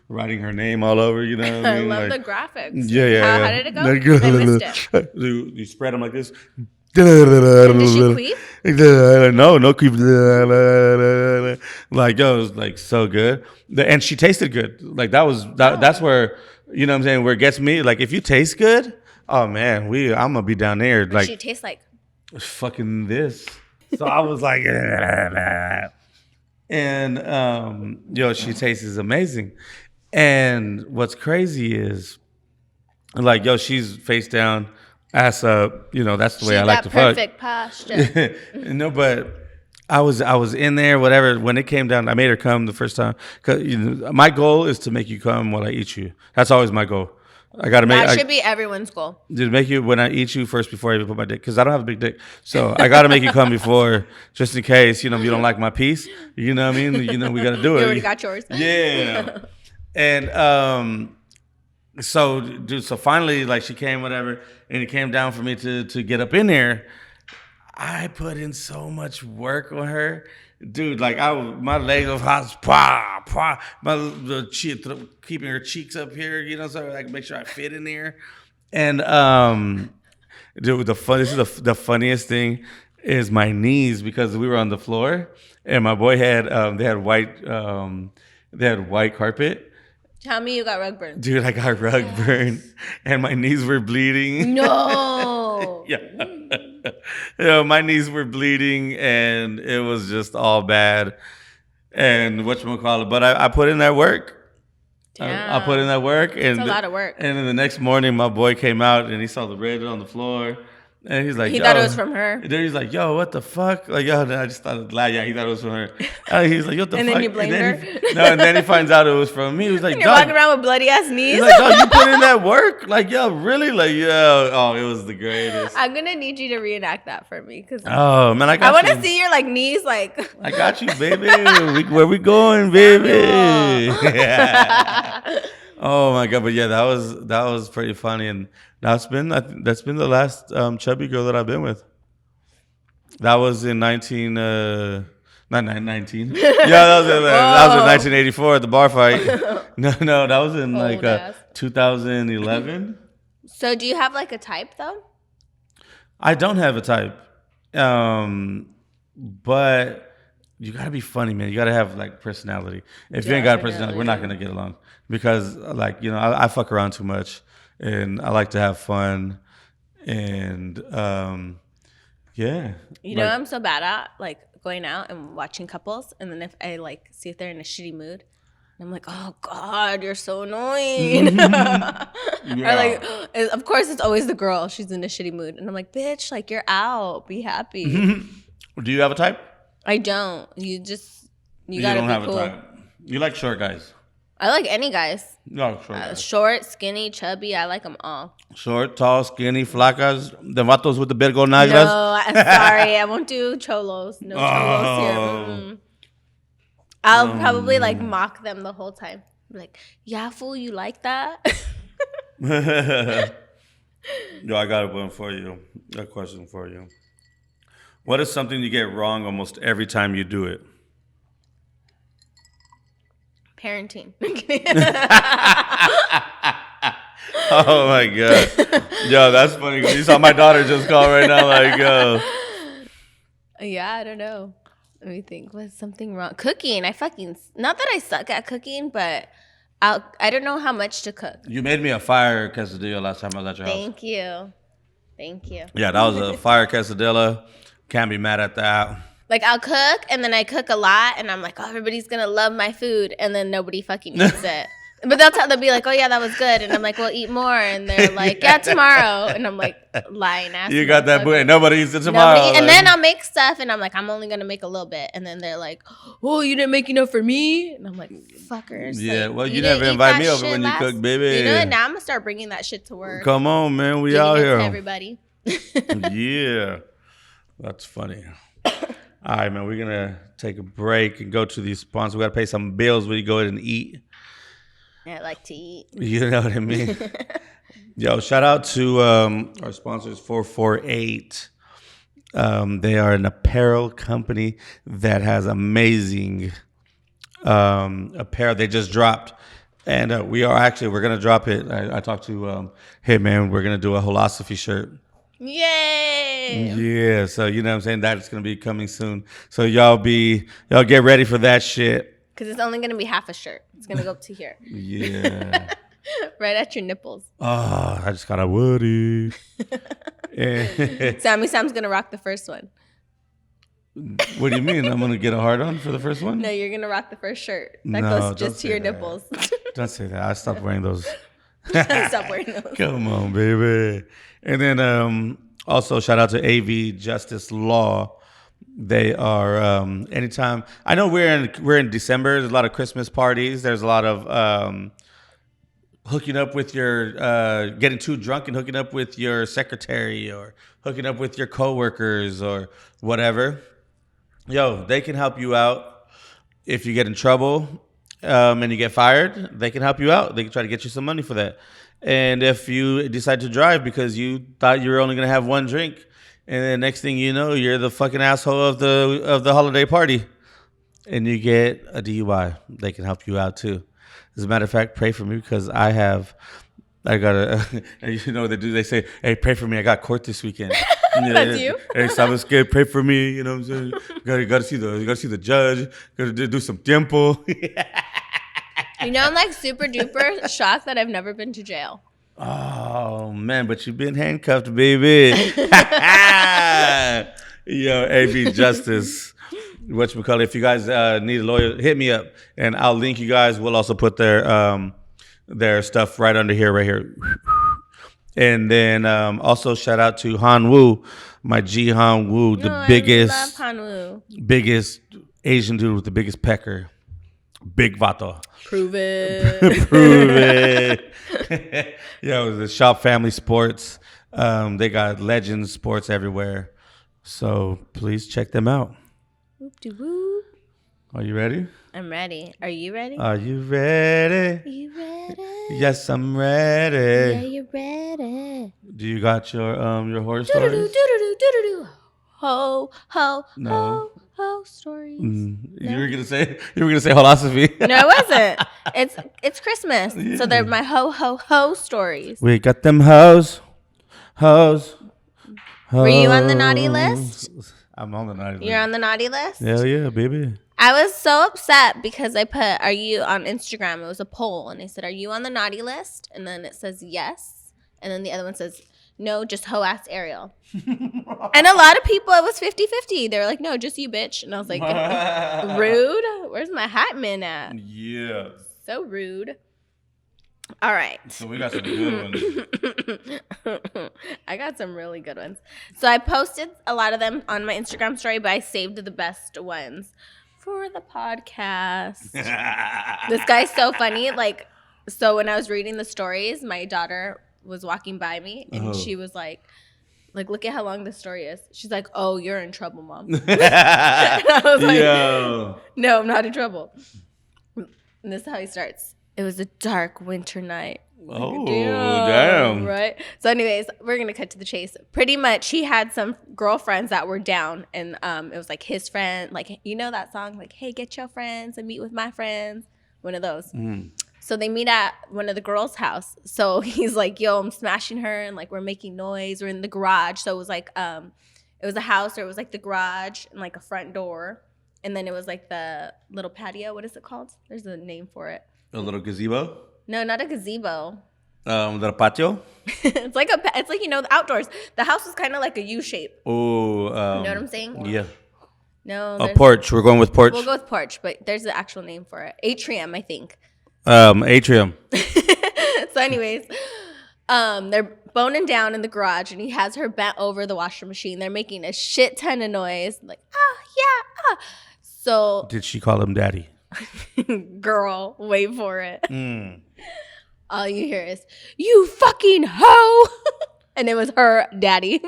writing her name all over, you know what I mean? I love the graphics. Yeah. How did it go? I missed it. You spread them like this, Did she queef? No queef. Like, yo, it was like so good. And she tasted good. Like that's where, you know what I'm saying, where it gets me. Like if you taste good, oh man, I'm gonna be down there. Like she tastes like fucking this. So I was like, and yo, she tastes amazing. And what's crazy is, like, yo, she's face down, ass up. You know, that's the way I like to fuck. Perfect posture. No, but I was in there, whatever. When it came down, I made her come the first time. 'Cause, you know, my goal is to make you come while I eat you. That's always my goal. I gotta make that should be everyone's goal. To make you when I eat you first before I even put my dick, because I don't have a big dick, so I gotta make you come before, just in case you don't like my piece. You know what I mean? You know we gotta do it. You already got yours. Yeah. And so dude, so finally, like she came, whatever, and it came down for me to get up in there. I put in so much work on her. Dude, like my leg was hot, keeping her cheeks up here, so I can make sure I fit in there. And dude, the funniest thing is my knees, because we were on the floor and my boy had they had white carpet. Tell me you got rug burn. Dude, I got rug burn and my knees were bleeding. No. Yeah. My knees were bleeding and it was just all bad. And whatchamacallit, but I put in that work. I put in that work. And it's a lot of work. And then the next morning, my boy came out and he saw the red on the floor. And he's like, he thought it was from her. And then he's like, yo, what the fuck? Like, yo, and I just thought, yeah, he thought it was from her. He's like, what the and fuck? And then you blamed her? And then he finds out it was from me. He was like, you're walking around with bloody ass knees. He's like, oh, you put in that work? Like, yo, really? Like, yo, oh, it was the greatest. I'm going to need you to reenact that for me. Oh, man, I want to see your, like, knees, like. I got you, baby. Where we going, baby? Oh, my God. But, yeah, that was pretty funny. And that's been the last chubby girl that I've been with. That was in not 19. Yeah, that was in 1984 at the bar fight. No, that was in 2011. So do you have like a type though? I don't have a type, but you gotta be funny, man. You gotta have like personality. If you ain't got a personality, we're not gonna get along, because like I fuck around too much. And I like to have fun, and yeah. I'm so bad at like going out and watching couples, and then if I like see if they're in a shitty mood, I'm like, oh God, you're so annoying. Yeah. Or like, of course, it's always the girl. She's in a shitty mood, and I'm like, bitch, like you're out. Be happy. Do you have a type? I don't. You gotta be cool. You don't have a type. You like short guys. I like any guys. No, short. Short, skinny, chubby. I like them all. Short, tall, skinny, flacas. The vatos with the Virgo nagras. No, I'm sorry. I won't do cholos. No cholos here. Mm-mm. I'll probably like mock them the whole time. Like, yeah, fool, you like that? Yo, I got one for you. A question for you. What is something you get wrong almost every time you do it? Parenting. Oh my God. Yo, that's funny. You saw my daughter just call right now, like, yo. Yeah, I don't know. Let me think. What's something wrong? Cooking. Not that I suck at cooking, but I don't know how much to cook. You made me a fire quesadilla last time I was at your house. Thank you. Yeah, that was a fire quesadilla. Can't be mad at that. Like, I'll cook, and then I cook a lot, and I'm like, oh, everybody's going to love my food, and then nobody fucking eats it. But they'll be like, oh, yeah, that was good. And I'm like, well, eat more. And they're like, yeah, tomorrow. And I'm like, lying ass. You got that booty. Nobody eats it tomorrow. And then I'll make stuff, and I'm like, I'm only going to make a little bit. And then they're like, oh, you didn't make enough for me? And I'm like, fuckers. Yeah, like, well, you never invite me over when you cook, baby. You know what? Now I'm going to start bringing that shit to work. Come on, man. We out here. Everybody. Yeah. That's funny. All right, man, we're going to take a break and go to the sponsor. We got to pay some bills when you go ahead and eat. I like to eat. You know what I mean? Yo, shout out to our sponsors, 448. They are an apparel company that has amazing apparel. They just dropped. And we're going to drop it. I talked to, hey, man, we're going to do a Holosophy shirt. Yay! Yeah, so you know what I'm saying? That's going to be coming soon. So y'all get ready for that shit. Because it's only going to be half a shirt. It's going to go up to here. Yeah. Right at your nipples. Oh, I just got a Woody. Sam's going to rock the first one. What do you mean? I'm going to get a hard on for the first one? No, you're going to rock the first shirt. That goes just to your nipples. Don't say that. I stopped wearing those. Stop wearing those. Come on, baby. And then also shout out to AV Justice Law. They are anytime. I know we're in December. There's a lot of Christmas parties. There's a lot of hooking up with your getting too drunk and hooking up with your secretary or hooking up with your coworkers or whatever. Yo, they can help you out if you get in trouble and you get fired. They can help you out. They can try to get you some money for that. And if you decide to drive because you thought you were only going to have one drink, and then next thing you know, you're the fucking asshole of the holiday party, and you get a DUI, they can help you out too. As a matter of fact, pray for me because I got a, you know what they do? They say, hey, pray for me. I got court this weekend. That's you? Hey, Sabbath scared, pray for me. You know what I'm saying? You gotta see the judge. Gotta do some tiempo. You know, I'm like super duper shocked that I've never been to jail. Oh, man, but you've been handcuffed, baby. Yo, AV Justice. Whatchamacallit, if you guys need a lawyer, hit me up, and I'll link you guys. We'll also put their stuff right under here, right here. And then also shout out to Han Wu, my G Han Wu, the biggest Asian dude with the biggest pecker. Big vato. Prove it. Prove it. Yo, the Shop Family Sports. They got Legends Sports everywhere. So please check them out. Whoop-de-whoop. Are you ready? I'm ready. Are you ready? Are you ready? Are you ready? Yes, I'm ready. Yeah, you're ready. Do you got your horror stories? Do-do-do-do-do-do-do. Ho, ho, no. ho stories. No? You were gonna say philosophy. No, it wasn't. It's Christmas, yeah. So they're my ho stories. We got them hoes. Were you on the naughty list? I'm on the naughty list. You're on the naughty list? Hell yeah, baby. I was so upset because I put, are you on Instagram? It was a poll. And I said, are you on the naughty list? And then it says yes. And then the other one says, no, just hoe-ass Ariel. And a lot of people, it was 50-50. They were like, no, just you, bitch. And I was like, rude? Where's my hat man at? Yeah. So rude. All right. So we got some good ones. I got some really good ones. So I posted a lot of them on my Instagram story, but I saved the best ones for the podcast. This guy's so funny. Like, so when I was reading the stories, my daughter was walking by me and she was like, look at how long this story is. She's like, oh, you're in trouble, Mom. And I was like, no, I'm not in trouble. And this is how he starts. It was a dark winter night. Oh, damn. Right? So anyways, we're going to cut to the chase. Pretty much, he had some girlfriends that were down. And it was like his friend. Like, you know that song? Like, hey, get your friends and meet with my friends. One of those. Mm. So they meet at one of the girls' house. So he's like, yo, I'm smashing her. And like, we're making noise. We're in the garage. So it was like, it was a house. Or it was like the garage and like a front door. And then it was like the little patio. What is it called? There's a name for it. A little gazebo? No, not a gazebo. The patio? It's like you know, the outdoors. The house was kind of like a U shape. Oh, you know what I'm saying? Yeah. No, a porch. We're going with porch. We'll go with porch, but there's the actual name for it. Atrium, I think. Atrium. So, anyways, they're boning down in the garage, and he has her bent over the washer machine. They're making a shit ton of noise, like yeah. So did she call him daddy? Girl, wait for it. All you hear is, you fucking hoe. And it was her daddy.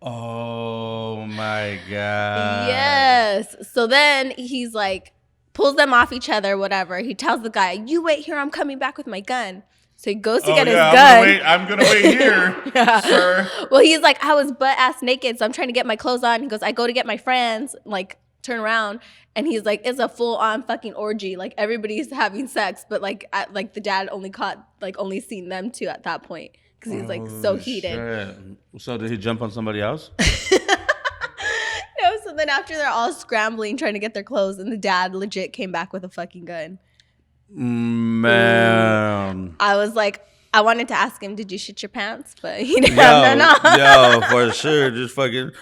Oh my God. Yes. So then he's like, pulls them off each other, whatever. He tells the guy, you wait here, I'm coming back with my gun. So he goes to get his gun. I'm gonna wait here, sir. Well, he's like, I was butt-ass naked, so I'm trying to get my clothes on. He goes, I go to get my friends, like, turn around. And he's like, it's a full-on fucking orgy. Like, everybody's having sex, but like the dad only seen them two at that point. because he's like so heated. Shit. So did he jump on somebody else? No, so then after they're all scrambling trying to get their clothes, and the dad legit came back with a fucking gun. Man. I was like, I wanted to ask him, did you shit your pants? But he didn't have none on. Yo, for sure. Just fucking.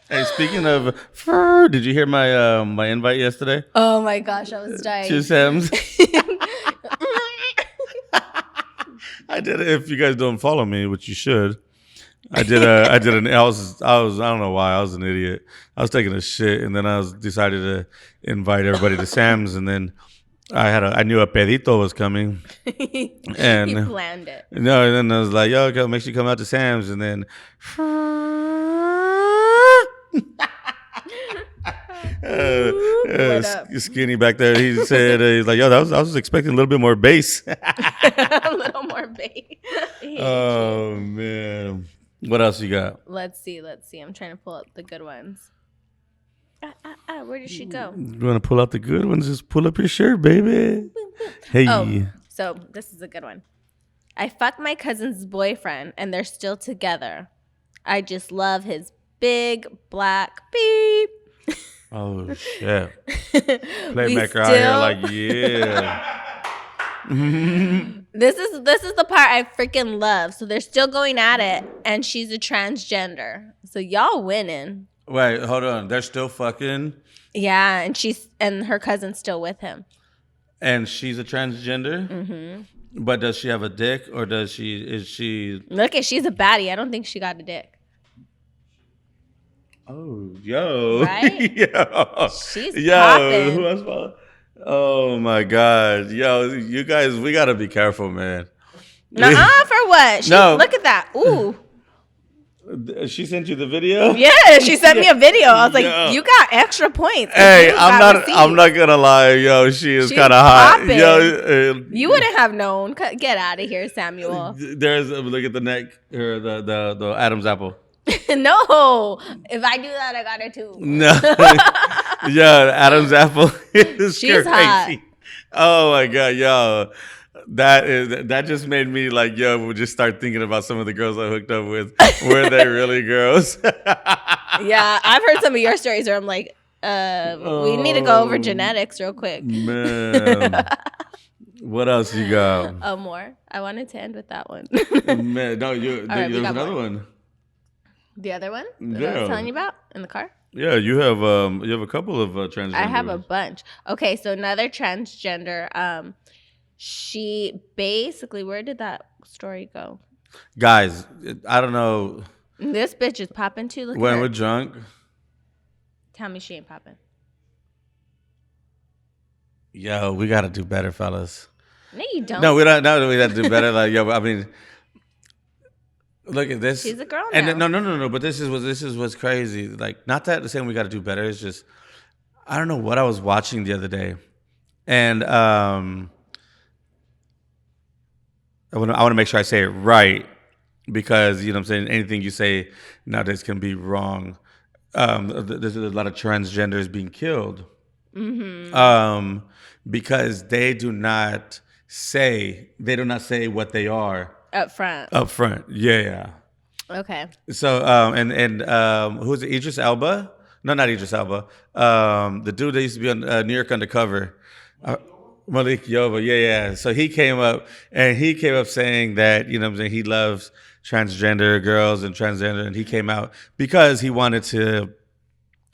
Hey, speaking of, did you hear my my invite yesterday? Oh my gosh, I was dying. To Sam's. I did it. If you guys don't follow me, which you should, I don't know why, I was an idiot. I was taking a shit, and then decided to invite everybody to Sam's, and then I knew a pedito was coming, and you planned it. No, and then I was like, yo, okay, make sure you come out to Sam's, and then. Skinny back there. He said, he's like, yo, I was expecting a little bit more bass. A little more bass. Oh man, what else you got? Let's see. I'm trying to pull up the good ones. Where did she go? You want to pull out the good ones? Just pull up your shirt, baby. Hey. Oh, so this is a good one. I fucked my cousin's boyfriend, and they're still together. I just love his big black beep. Oh shit! Playmaker out here, like yeah. This is the part I freaking love. So they're still going at it, and she's a transgender. So y'all winning. Wait, hold on. They're still fucking. Yeah, and her cousin's still with him. And she's a transgender. Mm-hmm. But does she have a dick, or is she? Look, she's a baddie. I don't think she got a dick. Oh, yo. Right? Yo. She's popping. Who else? Oh, my God. Yo, you guys, we got to be careful, man. Nuh-uh, for what? No. Look at that. Ooh. She sent you the video? Yeah, she sent me a video. I was like, you got extra points. Hey, I'm not going to lie. Yo, she's kind of hot. Yo, you wouldn't have known. Get out of here, Samuel. Look at the neck, or the Adam's apple. No, if I do that, I got her too. No, yeah, Adam's apple is She's crazy. Hot. Oh my God, yo, that just made me like, yo, we'll just start thinking about some of the girls I hooked up with. Were they really girls? Yeah, I've heard some of your stories where I'm like, we need to go over genetics real quick. Man, what else you got? Oh, more. I wanted to end with that one. Man, no, there's another one. The other one that I was telling you about in the car? Yeah, you have a couple of transgender. I have a bunch. Okay, so another transgender. She basically, where did that story go? Guys, I don't know. This bitch is popping too. Look when we're drunk. Tell me she ain't popping. Yo, we gotta do better, fellas. No, you don't. No, we don't. No, we gotta do better. Like, yo, I mean. Look at this. She's a girl now. And no. But this is what's crazy. Like, not that saying we got to do better. It's just, I don't know what I was watching the other day, and I want to make sure I say it right, because you know what I'm saying, anything you say nowadays can be wrong. There's a lot of transgenders being killed, because they do not say what they are. Up front, yeah. Okay. So, who's it? Idris Elba? No, not Idris Elba. The dude that used to be on New York Undercover, Malik Yoba. Yeah. So he came up saying that, you know what I'm saying, he loves transgender girls and transgender, and he came out because he wanted to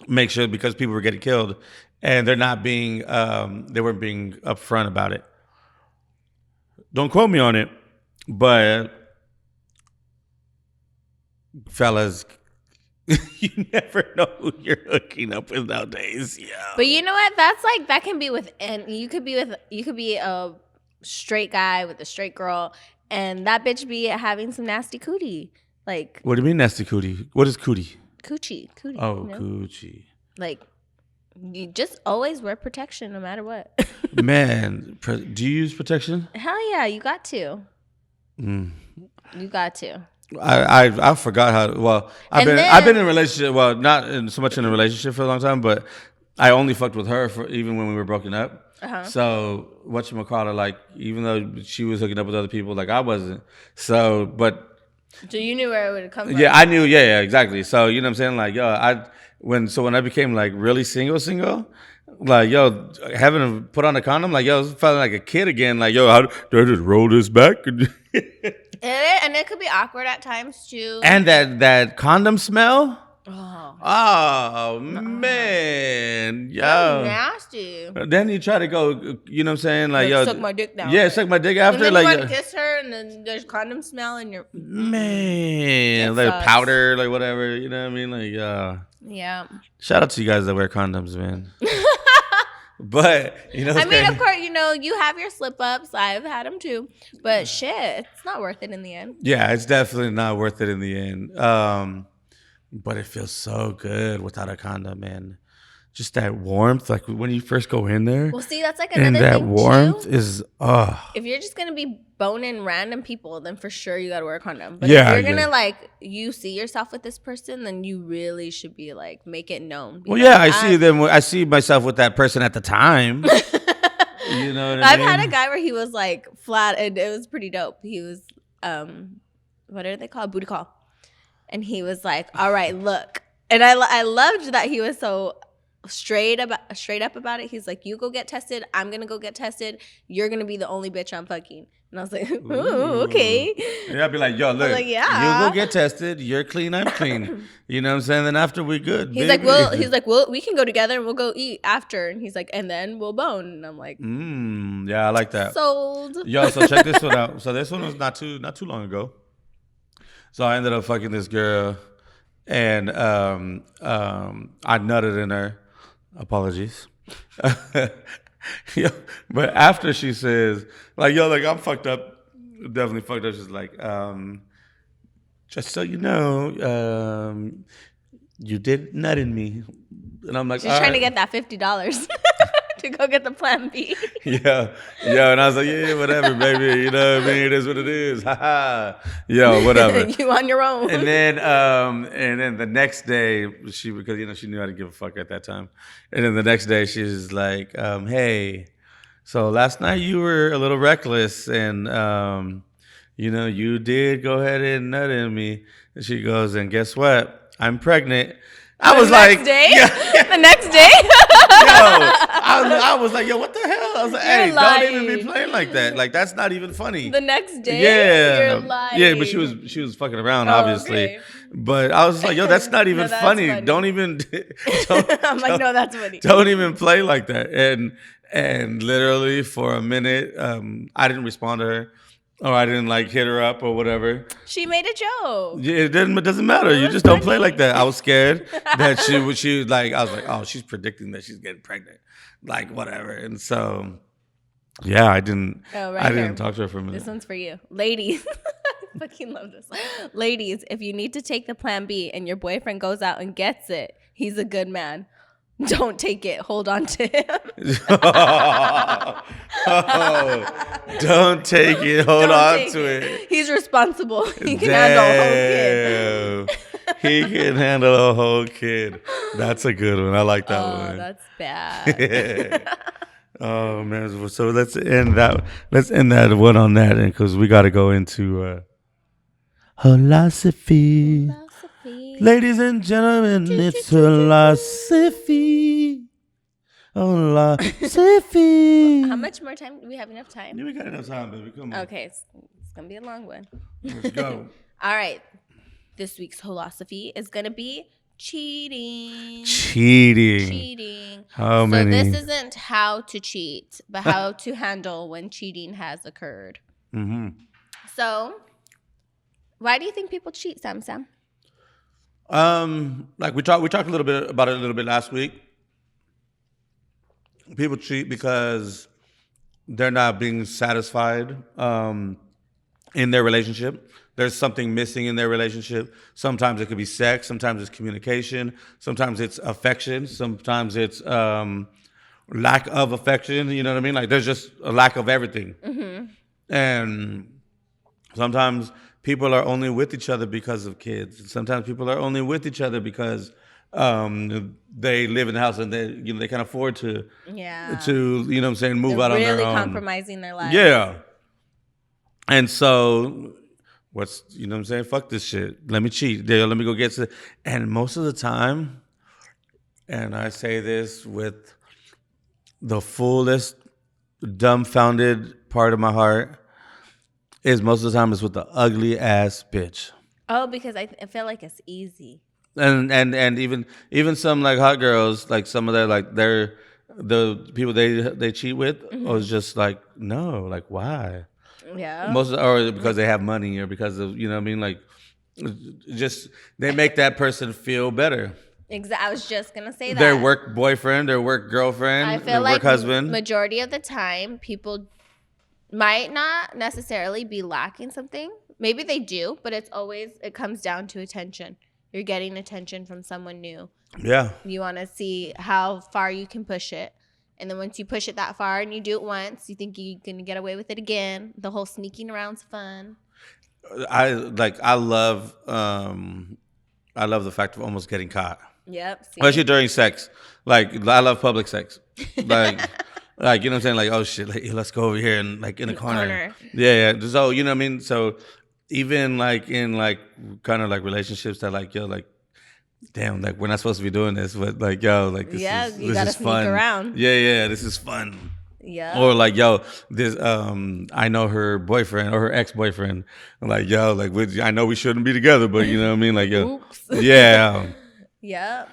make sure, because people were getting killed, and they weren't being upfront about it. Don't quote me on it. But fellas, you never know who you're hooking up with nowadays. Yeah. But you know what? That's like, that can be with, and you could be a straight guy with a straight girl, and that bitch be having some nasty cootie. Like, what do you mean nasty cootie? What is cootie? Coochie. Oh, you know? Coochie. Like, you just always wear protection no matter what. Man, do you use protection? Hell yeah, you got to. You got to. I forgot how. Well, I've been in a relationship. Well, not so much in a relationship for a long time, but I only fucked with her for even when we were broken up. So whatchamacallit, like, even though she was hooking up with other people, like I wasn't. So you knew where it would come from. Yeah, I knew. Yeah, exactly. So you know what I'm saying? Like, yo, when I became like really single, like, yo, having to put on a condom, like, yo, I was feeling like a kid again. Like, yo, how do I just roll this back? And it could be awkward at times too. And that condom smell. Oh man, yo, nasty. Then you try to go, you know what I'm saying? Like, yo, suck my dick down. Yeah, suck my dick after. And then like, you want to kiss her, and then there's condom smell, and you're man, like powder, like whatever. You know what I mean? Like, yeah. Shout out to you guys that wear condoms, man. But you know, I mean, of course, you have your slip ups. I've had them too, but shit, it's not worth it in the end. Yeah, it's definitely not worth it in the end. But it feels so good without a condom, man. Just that warmth, like when you first go in there. Well, see, that's like another thing, and that warmth too. Is, If you're just gonna be boning random people, then for sure you gotta wear a condom. But if you're gonna like, you see yourself with this person, then you really should be like, make it known. Well, yeah, I see them. I see myself with that person at the time. You know what I mean? I've had a guy where he was like flat, and it was pretty dope. He was, what are they called? Booty call. And he was like, all right, look. And I loved that he was so straight up about it. He's like, you go get tested. I'm going to go get tested. You're going to be the only bitch I'm fucking. And I was like, ooh, okay. Yeah, I'd be like, yo, look, you go get tested. You're clean. I'm clean. You know what I'm saying? Then after we good. He's like, we can go together and we'll go eat after. And he's like, and then we'll bone. And I'm like, yeah, I like that. Sold. Yo, so check this one out. So this one was not too long ago. So I ended up fucking this girl, and I nutted in her. Apologies. Yo, but after she says, like, yo, like, I'm fucked up, definitely fucked up. She's like, just so you know, you did nut in me. And I'm like, she's trying to get that $50. To go get the plan B. Yeah. And I was like, yeah, whatever, baby. You know what I mean? It is what it is. Yo, whatever. You on your own. And then the next day, because she knew how to give a fuck at that time. And then the next day, she's like, hey, so last night you were a little reckless, and you did go ahead and nut in me. And she goes, and guess what? I'm pregnant. I was like, the next day? I was like, yo, what the hell? I was like, hey, don't even be playing like that. Like, that's not even funny. The next day? Yeah. You're lying. Yeah, but she was fucking around, obviously. Okay. But I was like, yo, that's not even funny. Don't even. I'm like, no, that's funny. Don't even play like that. And literally for a minute, I didn't respond to her. Or I didn't like hit her up or whatever. She made a joke. Yeah, it doesn't matter. You just don't play like that. I was scared that she was like, I was like, oh, she's predicting that she's getting pregnant, like whatever. And so, yeah, I didn't talk to her for a minute. This one's for you, ladies. I fucking love this. Ladies, if you need to take the plan B and your boyfriend goes out and gets it, he's a good man. Don't take it. Hold on to him. Don't take it. Hold on to it. He's responsible. He can handle a whole kid. He can handle a whole kid. That's a good one. I like that one. That's bad. Oh man. So let's end that one on that, because we got to go into philosophy. Ladies and gentlemen, it's philosophy. Philosophy. How much more time? Do we have enough time? Yeah, we got enough time, baby. Come on. Okay, it's going to be a long one. Let's go. All right. This week's philosophy is going to be cheating. Cheating. How many? So this isn't how to cheat, but how to handle when cheating has occurred. Mm-hmm. So, why do you think people cheat, Sam? Like we talked a little bit about it last week. People cheat because they're not being satisfied in their relationship. There's something missing in their relationship. Sometimes it could be sex. Sometimes it's communication. Sometimes it's affection. Sometimes it's lack of affection. You know what I mean? Like there's just a lack of everything. Mm-hmm. And sometimes people are only with each other because of kids. Sometimes people are only with each other because they live in the house and they can't afford to move They're out on their really own. Compromising their lives. Yeah. And so fuck this shit. Let me cheat. Let me go get to. And most of the time, and I say this with the fullest dumbfounded part of my heart, is most of the time it's with the ugly ass bitch. Oh, because I feel like it's easy. And even some like hot girls, like some of their like the people they cheat with, was just like, no, like why? Yeah. Or because they have money, or because of like just they make that person feel better. Exactly. I was just gonna say that. Their work boyfriend, their work girlfriend, I feel their like work husband. Majority of the time, people might not necessarily be lacking something. Maybe they do, but it comes down to attention. You're getting attention from someone new. Yeah. You want to see how far you can push it. And then once you push it that far and you do it once, you think you can get away with it again. The whole sneaking around's fun. I love the fact of almost getting caught. Yep. Especially during sex. Like, I love public sex. Like, like, you know what I'm saying? Like, oh shit, like, let's go over here and like in the corner. Yeah. So, you know what I mean? So even like in like kind of like relationships that like, yo, like, damn, like we're not supposed to be doing this, but like, yo, like this is fun. Around. Yeah, this is fun. Yeah. Or like, yo, this I know her boyfriend or her ex-boyfriend. Like, yo, like I know we shouldn't be together, but you know what I mean? Like, yo, yeah. Yeah.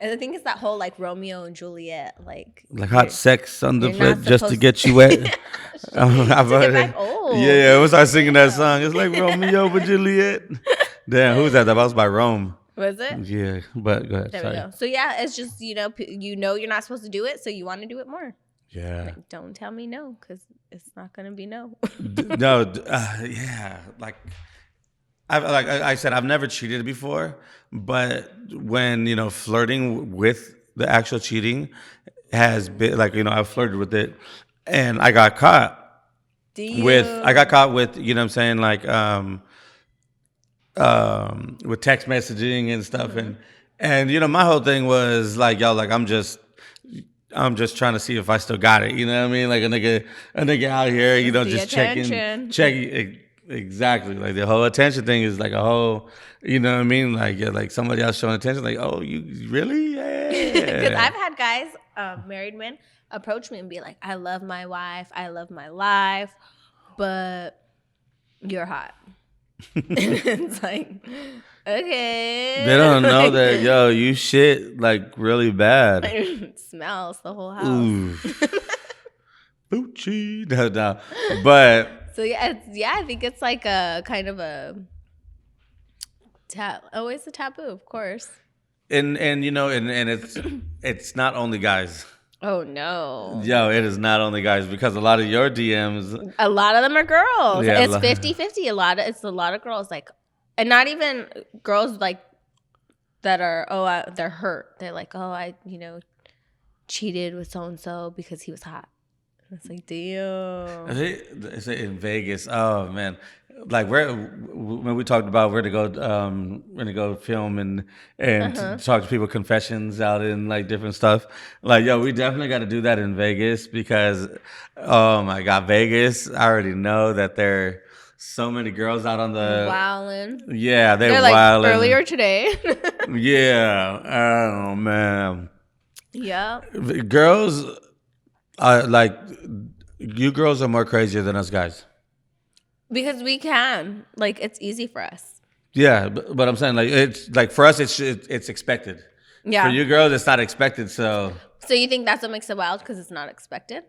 And I think it's that whole like Romeo and Juliet, like hot sex on the plate just to get you wet. I've heard it. Yeah, I started singing that song. It's like Romeo and Juliet. Damn, who's that? That was by Rome. Was it? Yeah, but go ahead. There we go. So yeah, it's just you're not supposed to do it, so you want to do it more. Yeah. Like, don't tell me no, because it's not gonna be no. Yeah. Like I said, I've never cheated before, but when flirting with the actual cheating has been like I've flirted with it, and I got caught. I got caught with what I'm saying, like with text messaging and stuff, and my whole thing was like, yo, like I'm just trying to see if I still got it. You know what I mean? Like a nigga out here, just checking. Exactly. Like the whole attention thing is like a whole, you know what I mean? Like, yeah, like somebody else showing attention. Like, oh, you really? Yeah. Because I've had guys, married men, approach me and be like, I love my wife, I love my life, but you're hot. It's like, okay. They don't know that, yo, you shit like really bad. It smells the whole house. Ooh. Poochie. No. But so I think it's like a kind of a always a taboo, of course. And it's not only guys. Oh no. Yo, it is not only guys, because a lot of your DMs, a lot of them are girls. Yeah, it's 50-50. It's a lot of girls, like, and not even girls like that are they're hurt. They're like, oh, I cheated with so and so because he was hot. It's like, damn. It's in Vegas. Oh man, like when we talked about where to go film and talk to people, confessions out in like different stuff. Like, yo, we definitely got to do that in Vegas, because oh my God, Vegas! I already know that there are so many girls out on the wilding. Yeah, they're like wilding. Earlier today. Yeah. Oh man. Yeah. Girls. Like, you girls are more crazier than us guys. Because we can. Like, it's easy for us. Yeah, but I'm saying, like, it's like for us, it's expected. Yeah. For you girls, it's not expected. So you think that's what makes it wild, because it's not expected?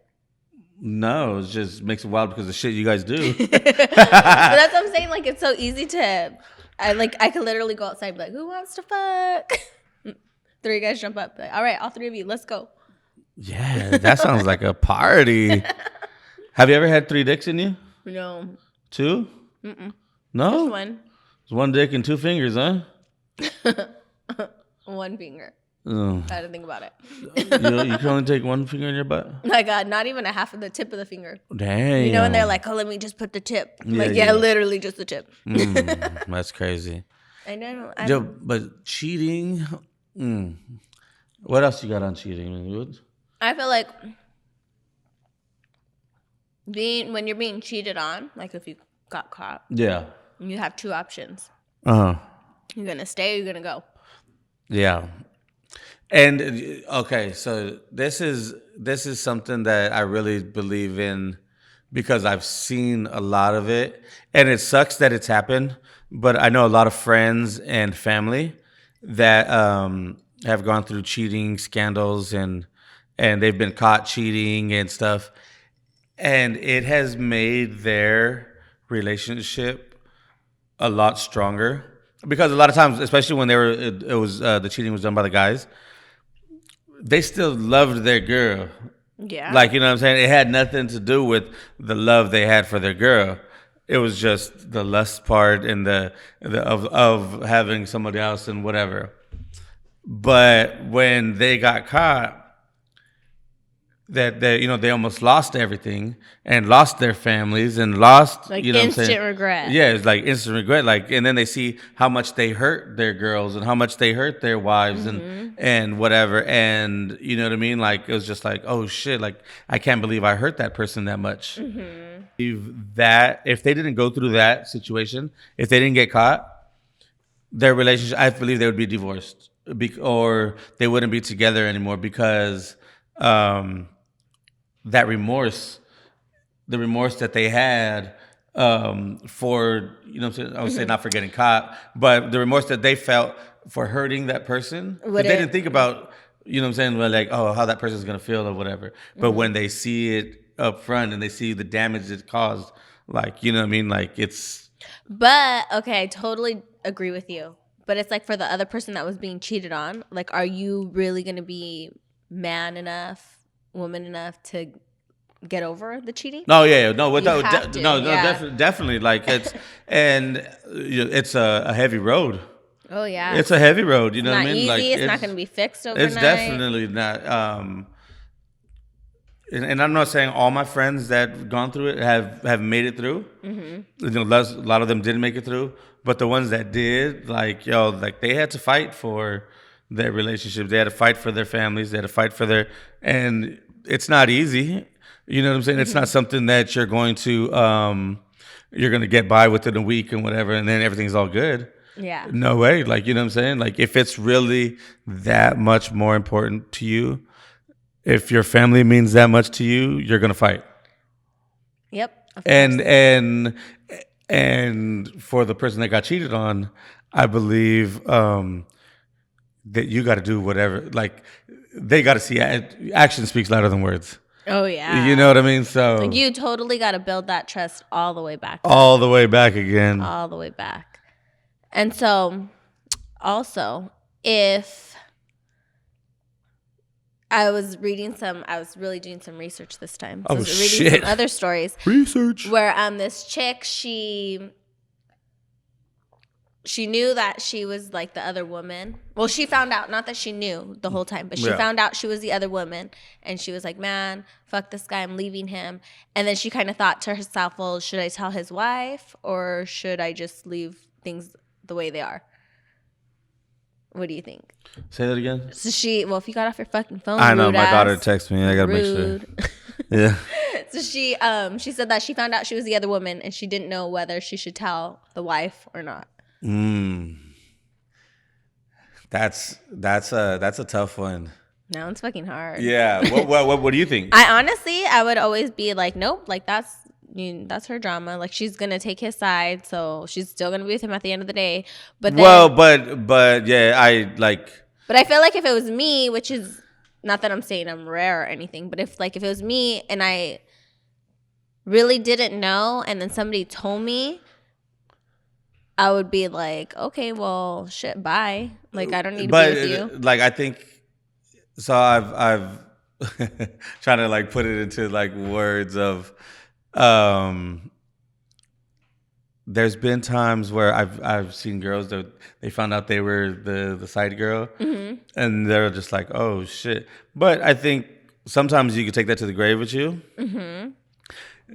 No, it just makes it wild because of the shit you guys do. But that's what I'm saying. Like, it's so easy to. I could literally go outside and be like, who wants to fuck? 3 guys jump up. Like, all right, all 3 of you, let's go. Yeah, that sounds like a party. Have you ever had 3 dicks in you? No. 2? Mm-mm. No? Just 1. It's 1 dick and 2 fingers, huh? 1 finger. Oh. I had to think about it. You can only take 1 finger in your butt? My God, not even a half of the tip of the finger. Damn. You know when they're like, oh, let me just put the tip. Yeah, literally just the tip. That's crazy. I know. But cheating, Mm. What else you got on cheating? I feel like when you're being cheated on, like if you got caught, yeah, you have two options. You're gonna stay or you're gonna go. Yeah. And okay, so this is something that I really believe in because I've seen a lot of it, and it sucks that it's happened. But I know a lot of friends and family that have gone through cheating scandals, and they've been caught cheating and stuff, and it has made their relationship a lot stronger because a lot of times, especially when it was the cheating was done by the guys, they still loved their girl. Yeah. Like, you know what I'm saying? It had nothing to do with the love they had for their girl. It was just the lust part and the of having somebody else and whatever. But when they got caught, that they almost lost everything and lost their families and lost like instant regret. Yeah, it's like instant regret. Like, and then they see how much they hurt their girls and how much they hurt their wives and whatever. And you know what I mean? Like, it was just like, oh shit, like I can't believe I hurt that person that much. If they didn't go through that situation, if they didn't get caught, their relationship, I believe they would be divorced or they wouldn't be together anymore because that remorse, the remorse that they had for, you know what I'm saying? I would say not for getting caught, but the remorse that they felt for hurting that person. They didn't think about, you know what I'm saying, like, oh, how that person's going to feel or whatever. But when they see it up front and they see the damage it caused, like, you know what I mean? Like, it's... But, okay, I totally agree with you. But it's like for the other person that was being cheated on, like, are you really going to be man enough, woman enough to get over the cheating? No, yeah, no, without definitely, like it's and it's a heavy road. Oh yeah, it's a heavy road. You know what I mean? Easy. Like it's not going to be fixed overnight. It's definitely not. And I'm not saying all my friends that have gone through it have made it through. You know, a lot of them didn't make it through, but the ones that did, like they had to fight for their relationships. They had to fight for their families. They had to fight for and it's not easy. You know what I'm saying? It's not something that you're going to get by within a week and whatever, and then everything's all good. Yeah. No way. Like, you know what I'm saying? Like, if it's really that much more important to you, if your family means that much to you, you're going to fight. Yep. And for the person that got cheated on, I believe that you got to do whatever. Like, they got to see action speaks louder than words. Oh yeah. You know what I mean? So like you totally got to build that trust all the way back. All the way back again. All the way back. And so also, if I was really doing some research this time. So I was reading some other stories. Research. Where this chick, she knew that she was like the other woman. Well, she found out, not that she knew the whole time, but she found out she was the other woman. And she was like, man, fuck this guy, I'm leaving him. And then she kind of thought to herself, well, should I tell his wife or should I just leave things the way they are? What do you think? Say that again. So if you got off your fucking phone, I know, my daughter texted me. I gotta make sure. Yeah. So she said that she found out she was the other woman and she didn't know whether she should tell the wife or not. That's a tough one. No, it's fucking hard. Yeah. What do you think? I would always be like, nope, like that's her drama. Like she's gonna take his side, so she's still gonna be with him at the end of the day. But then, but yeah, But I feel like if it was me, which is not that I'm saying I'm rare or anything, but if it was me and I really didn't know, and then somebody told me, I would be like, okay, well, shit, bye. Like, I don't need to be with you. Like, I think, so I've trying to like put it into like words of, there's been times where I've seen girls that they found out they were the side girl, and they're just like, oh shit. But I think sometimes you can take that to the grave with you.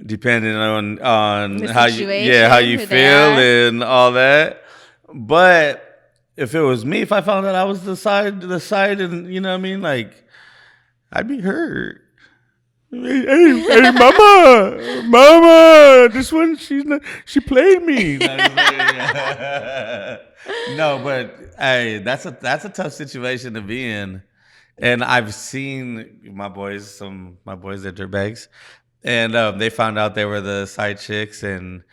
Depending on how you feel and all that. But if it was me, if I found out I was the side, and you know what I mean, like, I'd be hurt. Hey, mama, this one, she played me. No, but hey, that's a tough situation to be in, and I've seen my boys, they're dirtbags, and they found out they were the side chicks, and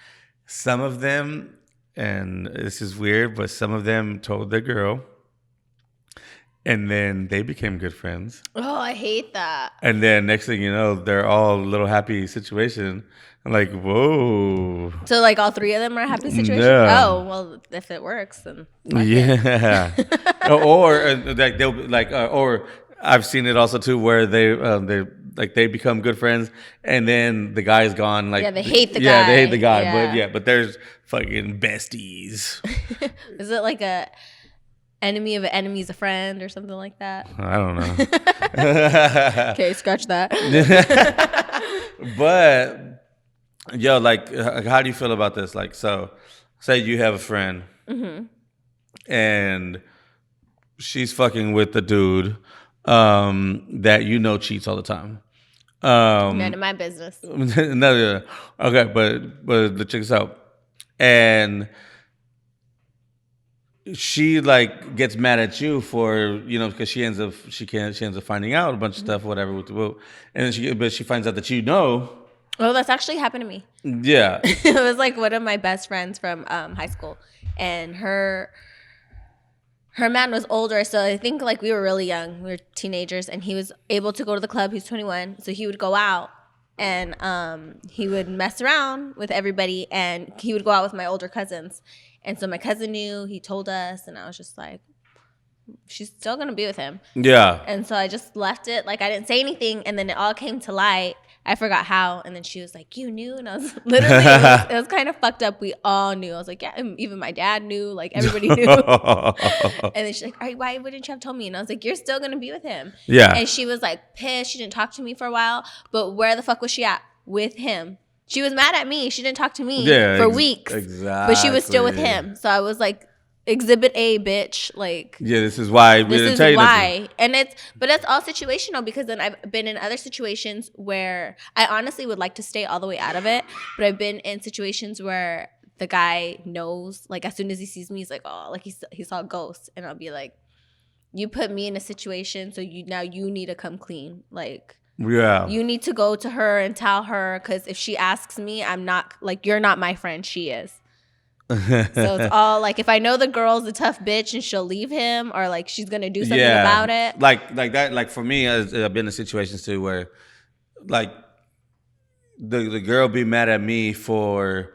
some of them, and this is weird, but some of them told their girl. And then they became good friends. Oh, I hate that. And then next thing you know, they're all a little happy situation. I'm like, whoa. So like all three of them are a happy situation? Yeah. Oh, well, if it works, then. Yeah. Or like they'll like, or I've seen it also too where they become good friends, and then the guy's gone. Like, yeah, they hate the guy. Yeah, they hate the guy. But there's fucking besties. Is it like a enemy of an enemy is a friend or something like that? I don't know. Okay, scratch that. But yo, like, how do you feel about this? Like, so say you have a friend, and she's fucking with the dude that you know cheats all the time. None of my business. No, okay, but the chick's out, and she like gets mad at you for, you know, because she ends up finding out a bunch of stuff, whatever, and then she finds out that you know. Oh, that's actually happened to me. Yeah. It was like one of my best friends from high school, and her man was older, so I think like we were really young, we were teenagers, and he was able to go to the club. He's 21, so he would go out and he would mess around with everybody, and he would go out with my older cousins. And so my cousin knew, he told us, and I was just like, she's still going to be with him. Yeah. And so I just left it. Like, I didn't say anything, and then it all came to light. I forgot how. And then she was like, you knew? And I was literally, it was kind of fucked up. We all knew. I was like, yeah, even my dad knew. Like, everybody knew. And then she's like, all right, why wouldn't you have told me? And I was like, you're still going to be with him. Yeah. And she was like pissed. She didn't talk to me for a while. But where the fuck was she at? With him. She was mad at me. She didn't talk to me for weeks. Exactly. But she was still with him. So I was like, exhibit A, bitch. Like, yeah, this is why. This is why. And but it's all situational, because then I've been in other situations where I honestly would like to stay all the way out of it. But I've been in situations where the guy knows, like, as soon as he sees me, he's like, oh, like he saw ghosts. And I'll be like, you put me in a situation, so you need to come clean. Like, yeah, you need to go to her and tell her, because if she asks me, I'm not, like, you're not my friend, she is. So it's all like, if I know the girl's a tough bitch and she'll leave him, or like she's gonna do something about it, like that. Like for me, I've been in situations too where, like, the girl be mad at me for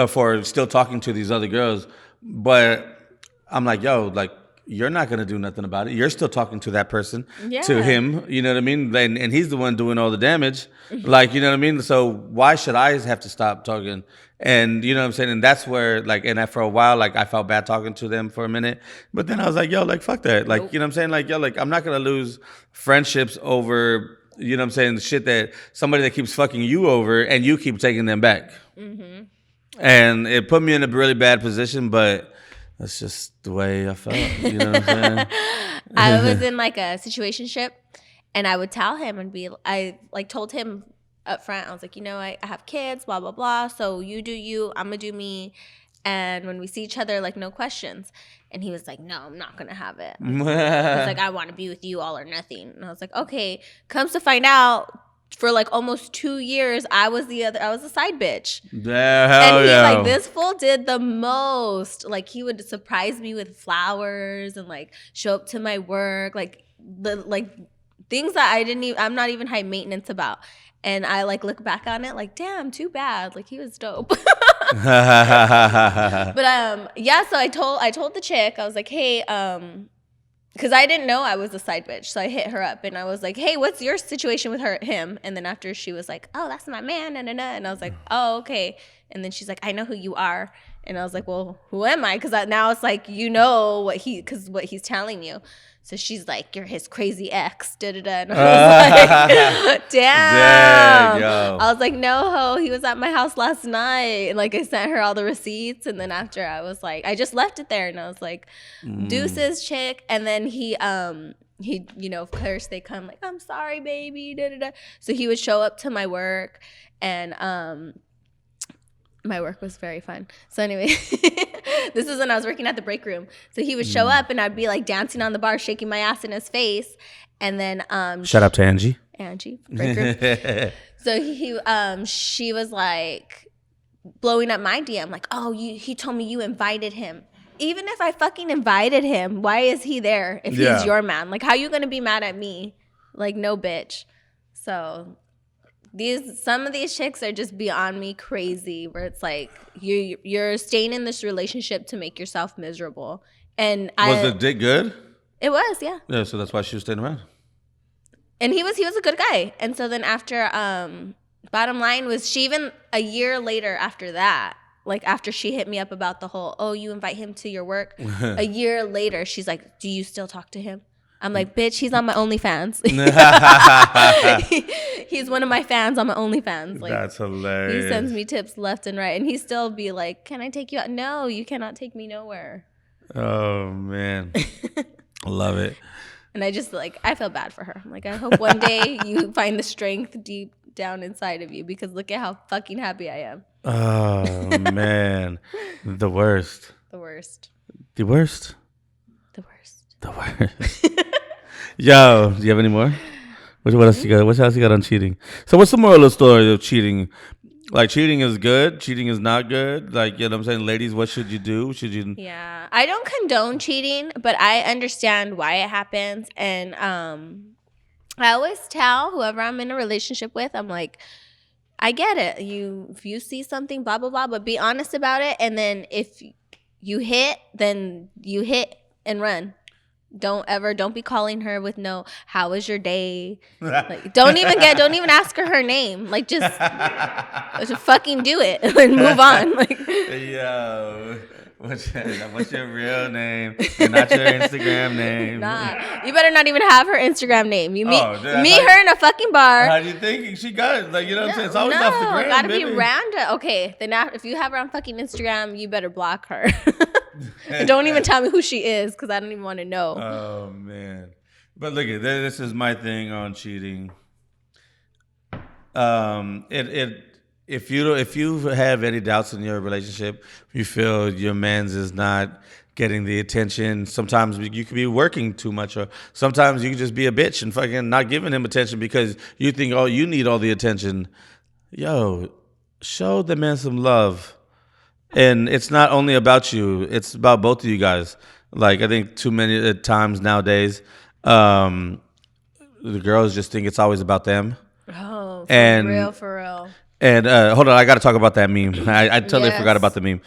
for still talking to these other girls, but I'm like, yo, like, you're not going to do nothing about it. You're still talking to that person, to him, you know what I mean? And he's the one doing all the damage. Like, you know what I mean? So why should I have to stop talking? And you know what I'm saying? And that's where, like, and for a while, like, I felt bad talking to them for a minute. But then I was like, yo, like, fuck that. Like, you know what I'm saying? Like, yo, like, I'm not going to lose friendships over, you know what I'm saying, the shit that somebody that keeps fucking you over and you keep taking them back. Mm-hmm. And it put me in a really bad position, but that's just the way I felt. You know what I'm saying? I was in like a situationship, and I would tell him I told him up front, I was like, you know, I have kids, blah, blah, blah. So you do you, I'm going to do me. And when we see each other, like, no questions. And he was like, no, I'm not going to have it. He was like, I want to be with you, all or nothing. And I was like, okay. Comes to find out, for like almost 2 years, I was the side bitch. Yeah, and like, this fool did the most. Like, he would surprise me with flowers and like show up to my work, like things that I'm not even high maintenance about. And I like look back on it like, damn, too bad. Like, he was dope. But yeah, so I told the chick, I was like, hey, because I didn't know I was a side bitch. So I hit her up and I was like, hey, what's your situation with him? And then after, she was like, oh, that's my man. And I was like, oh, okay. And then she's like, I know who you are. And I was like, well, who am I? Because now it's like, you know what he's telling you. So she's like, you're his crazy ex. Da-da-da. And I was like, damn. I was like, no, ho. He was at my house last night. And like, I sent her all the receipts. And then after I was like, I just left it there. And I was like, deuces, chick. And then he, you know, of course they come like, I'm sorry, baby. Da-da-da. So he would show up to my work. And my work was very fun. So anyway, this is when I was working at the break room. So he would show up and I'd be like dancing on the bar, shaking my ass in his face. And then shout out to Angie. Break room. So she was like blowing up my DM like, oh, he told me you invited him. Even if I fucking invited him, why is he there if he's your man? Like, how you gonna be mad at me? Like, no, bitch. So some of these chicks are just beyond me crazy, where it's like you're staying in this relationship to make yourself miserable. And was the dick good? It was, yeah. Yeah, so that's why she was staying around. And he was a good guy. And so then after, bottom line was, she even a year later after that, like after she hit me up about the whole, oh, you invite him to your work, a year later she's like, do you still talk to him? I'm like, bitch, he's on my OnlyFans. He's one of my fans on my OnlyFans. Like, that's hilarious. He sends me tips left and right. And he still be like, can I take you out? No, you cannot take me nowhere. Oh, man. Love it. And I just like, I feel bad for her. I'm like, I hope one day you find the strength deep down inside of you, because look at how fucking happy I am. Oh, man. The worst. The worst. The worst? The worst. The worst. Yo, do you have any more? What else you got? What else you got on cheating? So what's the moral of the story of cheating? Like, cheating is good, cheating is not good. Like, you know what I'm saying? Ladies, what should you do? Should you? Yeah. I don't condone cheating, but I understand why it happens. And I always tell whoever I'm in a relationship with, I'm like, I get it. If you see something, blah, blah, blah, but be honest about it. And then if you hit, then you hit and run. Don't be calling her with no, how was your day? Like, don't even ask her name. Like, just fucking do it and move on. Like, yo, what's your real name and not your Instagram name? Nah, you better not even have her Instagram name. You meet her in a fucking bar. How do you think she got it? Like, you know what I'm saying? It's always off the gram. No, gotta be random. Okay, then if you have her on fucking Instagram, you better block her. Don't even tell me who she is, because I don't even want to know. Oh, man. But look at this is my thing on cheating. If you have any doubts in your relationship, you feel your man's is not getting the attention. Sometimes you could be working too much, or sometimes you could just be a bitch and fucking not giving him attention because you think, oh, you need all the attention. Yo, show the man some love. And it's not only about you; it's about both of you guys. Like, I think too many times nowadays, the girls just think it's always about them. Oh, for real. And hold on, I got to talk about that meme. I totally forgot about the meme.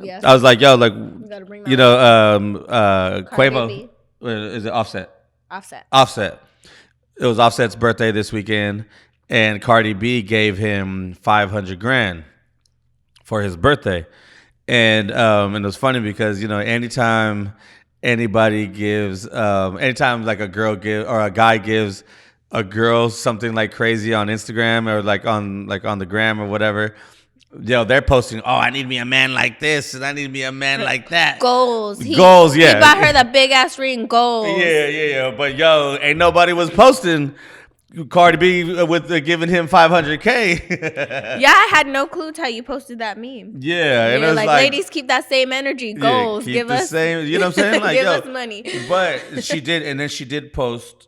Yes. I was like, yo, like, you know, Quavo, Baby. Is it Offset? Offset. It was Offset's birthday this weekend, and Cardi B gave him $500,000 for his birthday. And it was funny because, you know, anytime anybody gives, anytime like a girl or a guy gives a girl something like crazy on Instagram or like on the gram or whatever, yo, they're posting, oh, I need me a man like this and I need me a man like that. Goals, yeah. He bought her the big ass ring, goals. Yeah. But yo, ain't nobody was posting Cardi B with giving him $500,000. Yeah, I had no clue till you posted that meme. Yeah, and it was like, ladies, keep that same energy. Goals, yeah, give us same. You know what I'm saying? Like, give us money. But she did, and then she did post.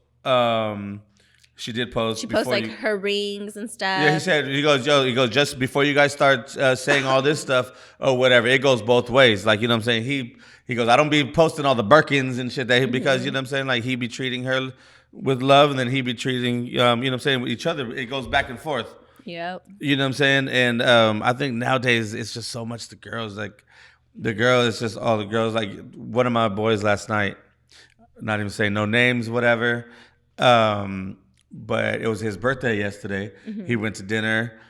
She posts like her rings and stuff. Yeah, he goes, just before you guys start saying all this stuff or whatever, it goes both ways. Like, you know what I'm saying? He goes, I don't be posting all the Birkins and shit because, you know what I'm saying? Like, he be treating her with love, and then he be treating, you know what I'm saying, with each other. It goes back and forth. Yep. You know what I'm saying? And I think nowadays it's just so much the girls. Like, the girl is just all the girls. Like, one of my boys last night, not even saying no names, whatever, but it was his birthday yesterday. Mm-hmm. He went to dinner,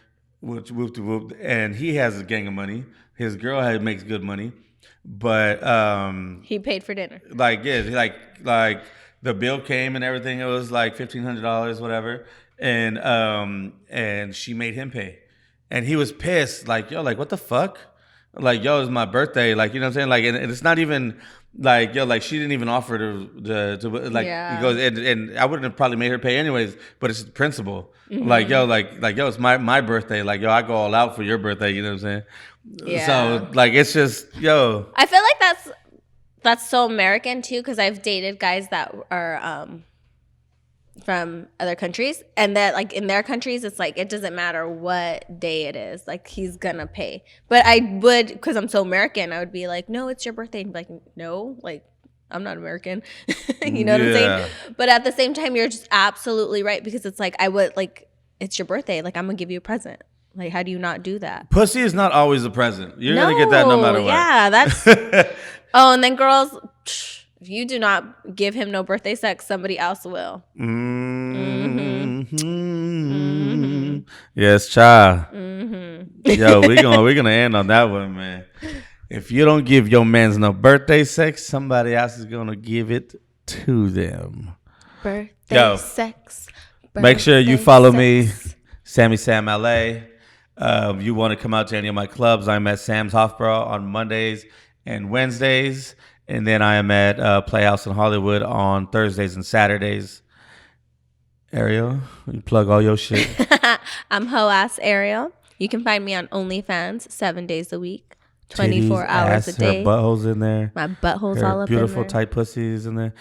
whoop, and he has a gang of money. His girl makes good money, but he paid for dinner. Like, yeah, like the bill came and everything. It was like $1,500, whatever. And she made him pay. And he was pissed. Like, yo, like, what the fuck? Like, yo, it's my birthday. Like, you know what I'm saying? Like, and it's not even like, yo, like, she didn't even offer to like, he goes, and I wouldn't have probably made her pay anyways, but it's the principle. Mm-hmm. Like, yo, it's my birthday. Like, yo, I go all out for your birthday. You know what I'm saying? Yeah. So, like, it's just, yo. I feel like that's so American, too, because I've dated guys that are from other countries, and that, like, in their countries, it's like, it doesn't matter what day it is. Like, he's gonna pay. But I would, because I'm so American, I would be like, no, it's your birthday. And be like, no, like, I'm not American. You know what I'm saying? But at the same time, you're just absolutely right, because it's like, I would, like, it's your birthday. Like, I'm gonna give you a present. Like, how do you not do that? Pussy is not always a present. You're going to get that no matter what. Yeah, that's... Oh, and then girls, if you do not give him no birthday sex, somebody else will. Mm-hmm. Yes, child. Mm-hmm. Yo, we're gonna end on that one, man. If you don't give your mans no birthday sex, somebody else is going to give it to them. Birthday sex. Make sure you follow me, Sammy Sam LA. If you want to come out to any of my clubs, I'm at Sam's Hofbrau on Mondays and Wednesdays. And then I am at Playhouse in Hollywood on Thursdays and Saturdays. Ariel, you plug all your shit. I'm Ho-Ass Ariel. You can find me on OnlyFans 7 days a week, 24 hours a day. Her butthole's in there. My butthole's all up in there. Beautiful tight pussies in there.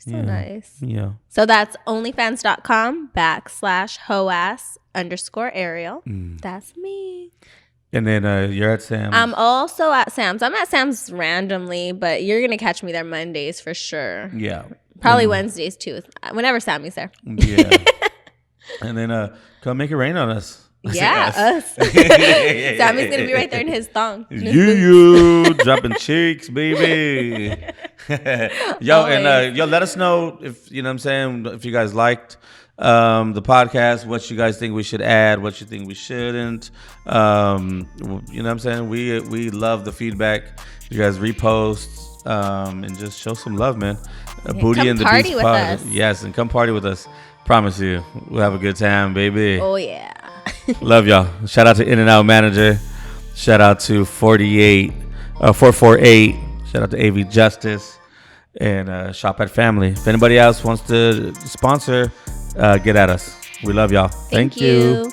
So nice. Yeah. So that's onlyfans.com/Ho-Ass_Ariel. That's me. And then you're at Sam's. I'm also at Sam's. I'm at Sam's randomly, but you're going to catch me there Mondays for sure. Yeah. Probably Wednesdays too. Whenever Sammy's there. Yeah. And then come make it rain on us. Yeah, us. Sammy's going to be right there in his thong. You dropping cheeks, baby. Yo, and let us know if, you know what I'm saying, if you guys liked the podcast, what you guys think we should add, what you think we shouldn't. You know what I'm saying? We love the feedback. You guys repost and just show some love, man. Booty and the Beast pod. Yes, and come party with us. Promise you, we'll have a good time, baby. Oh yeah. Love y'all. Shout out to In-N-Out Manager. Shout out to 448. Shout out to AV Justice and Shop at Family. If anybody else wants to sponsor, get at us. We love y'all. Thank you.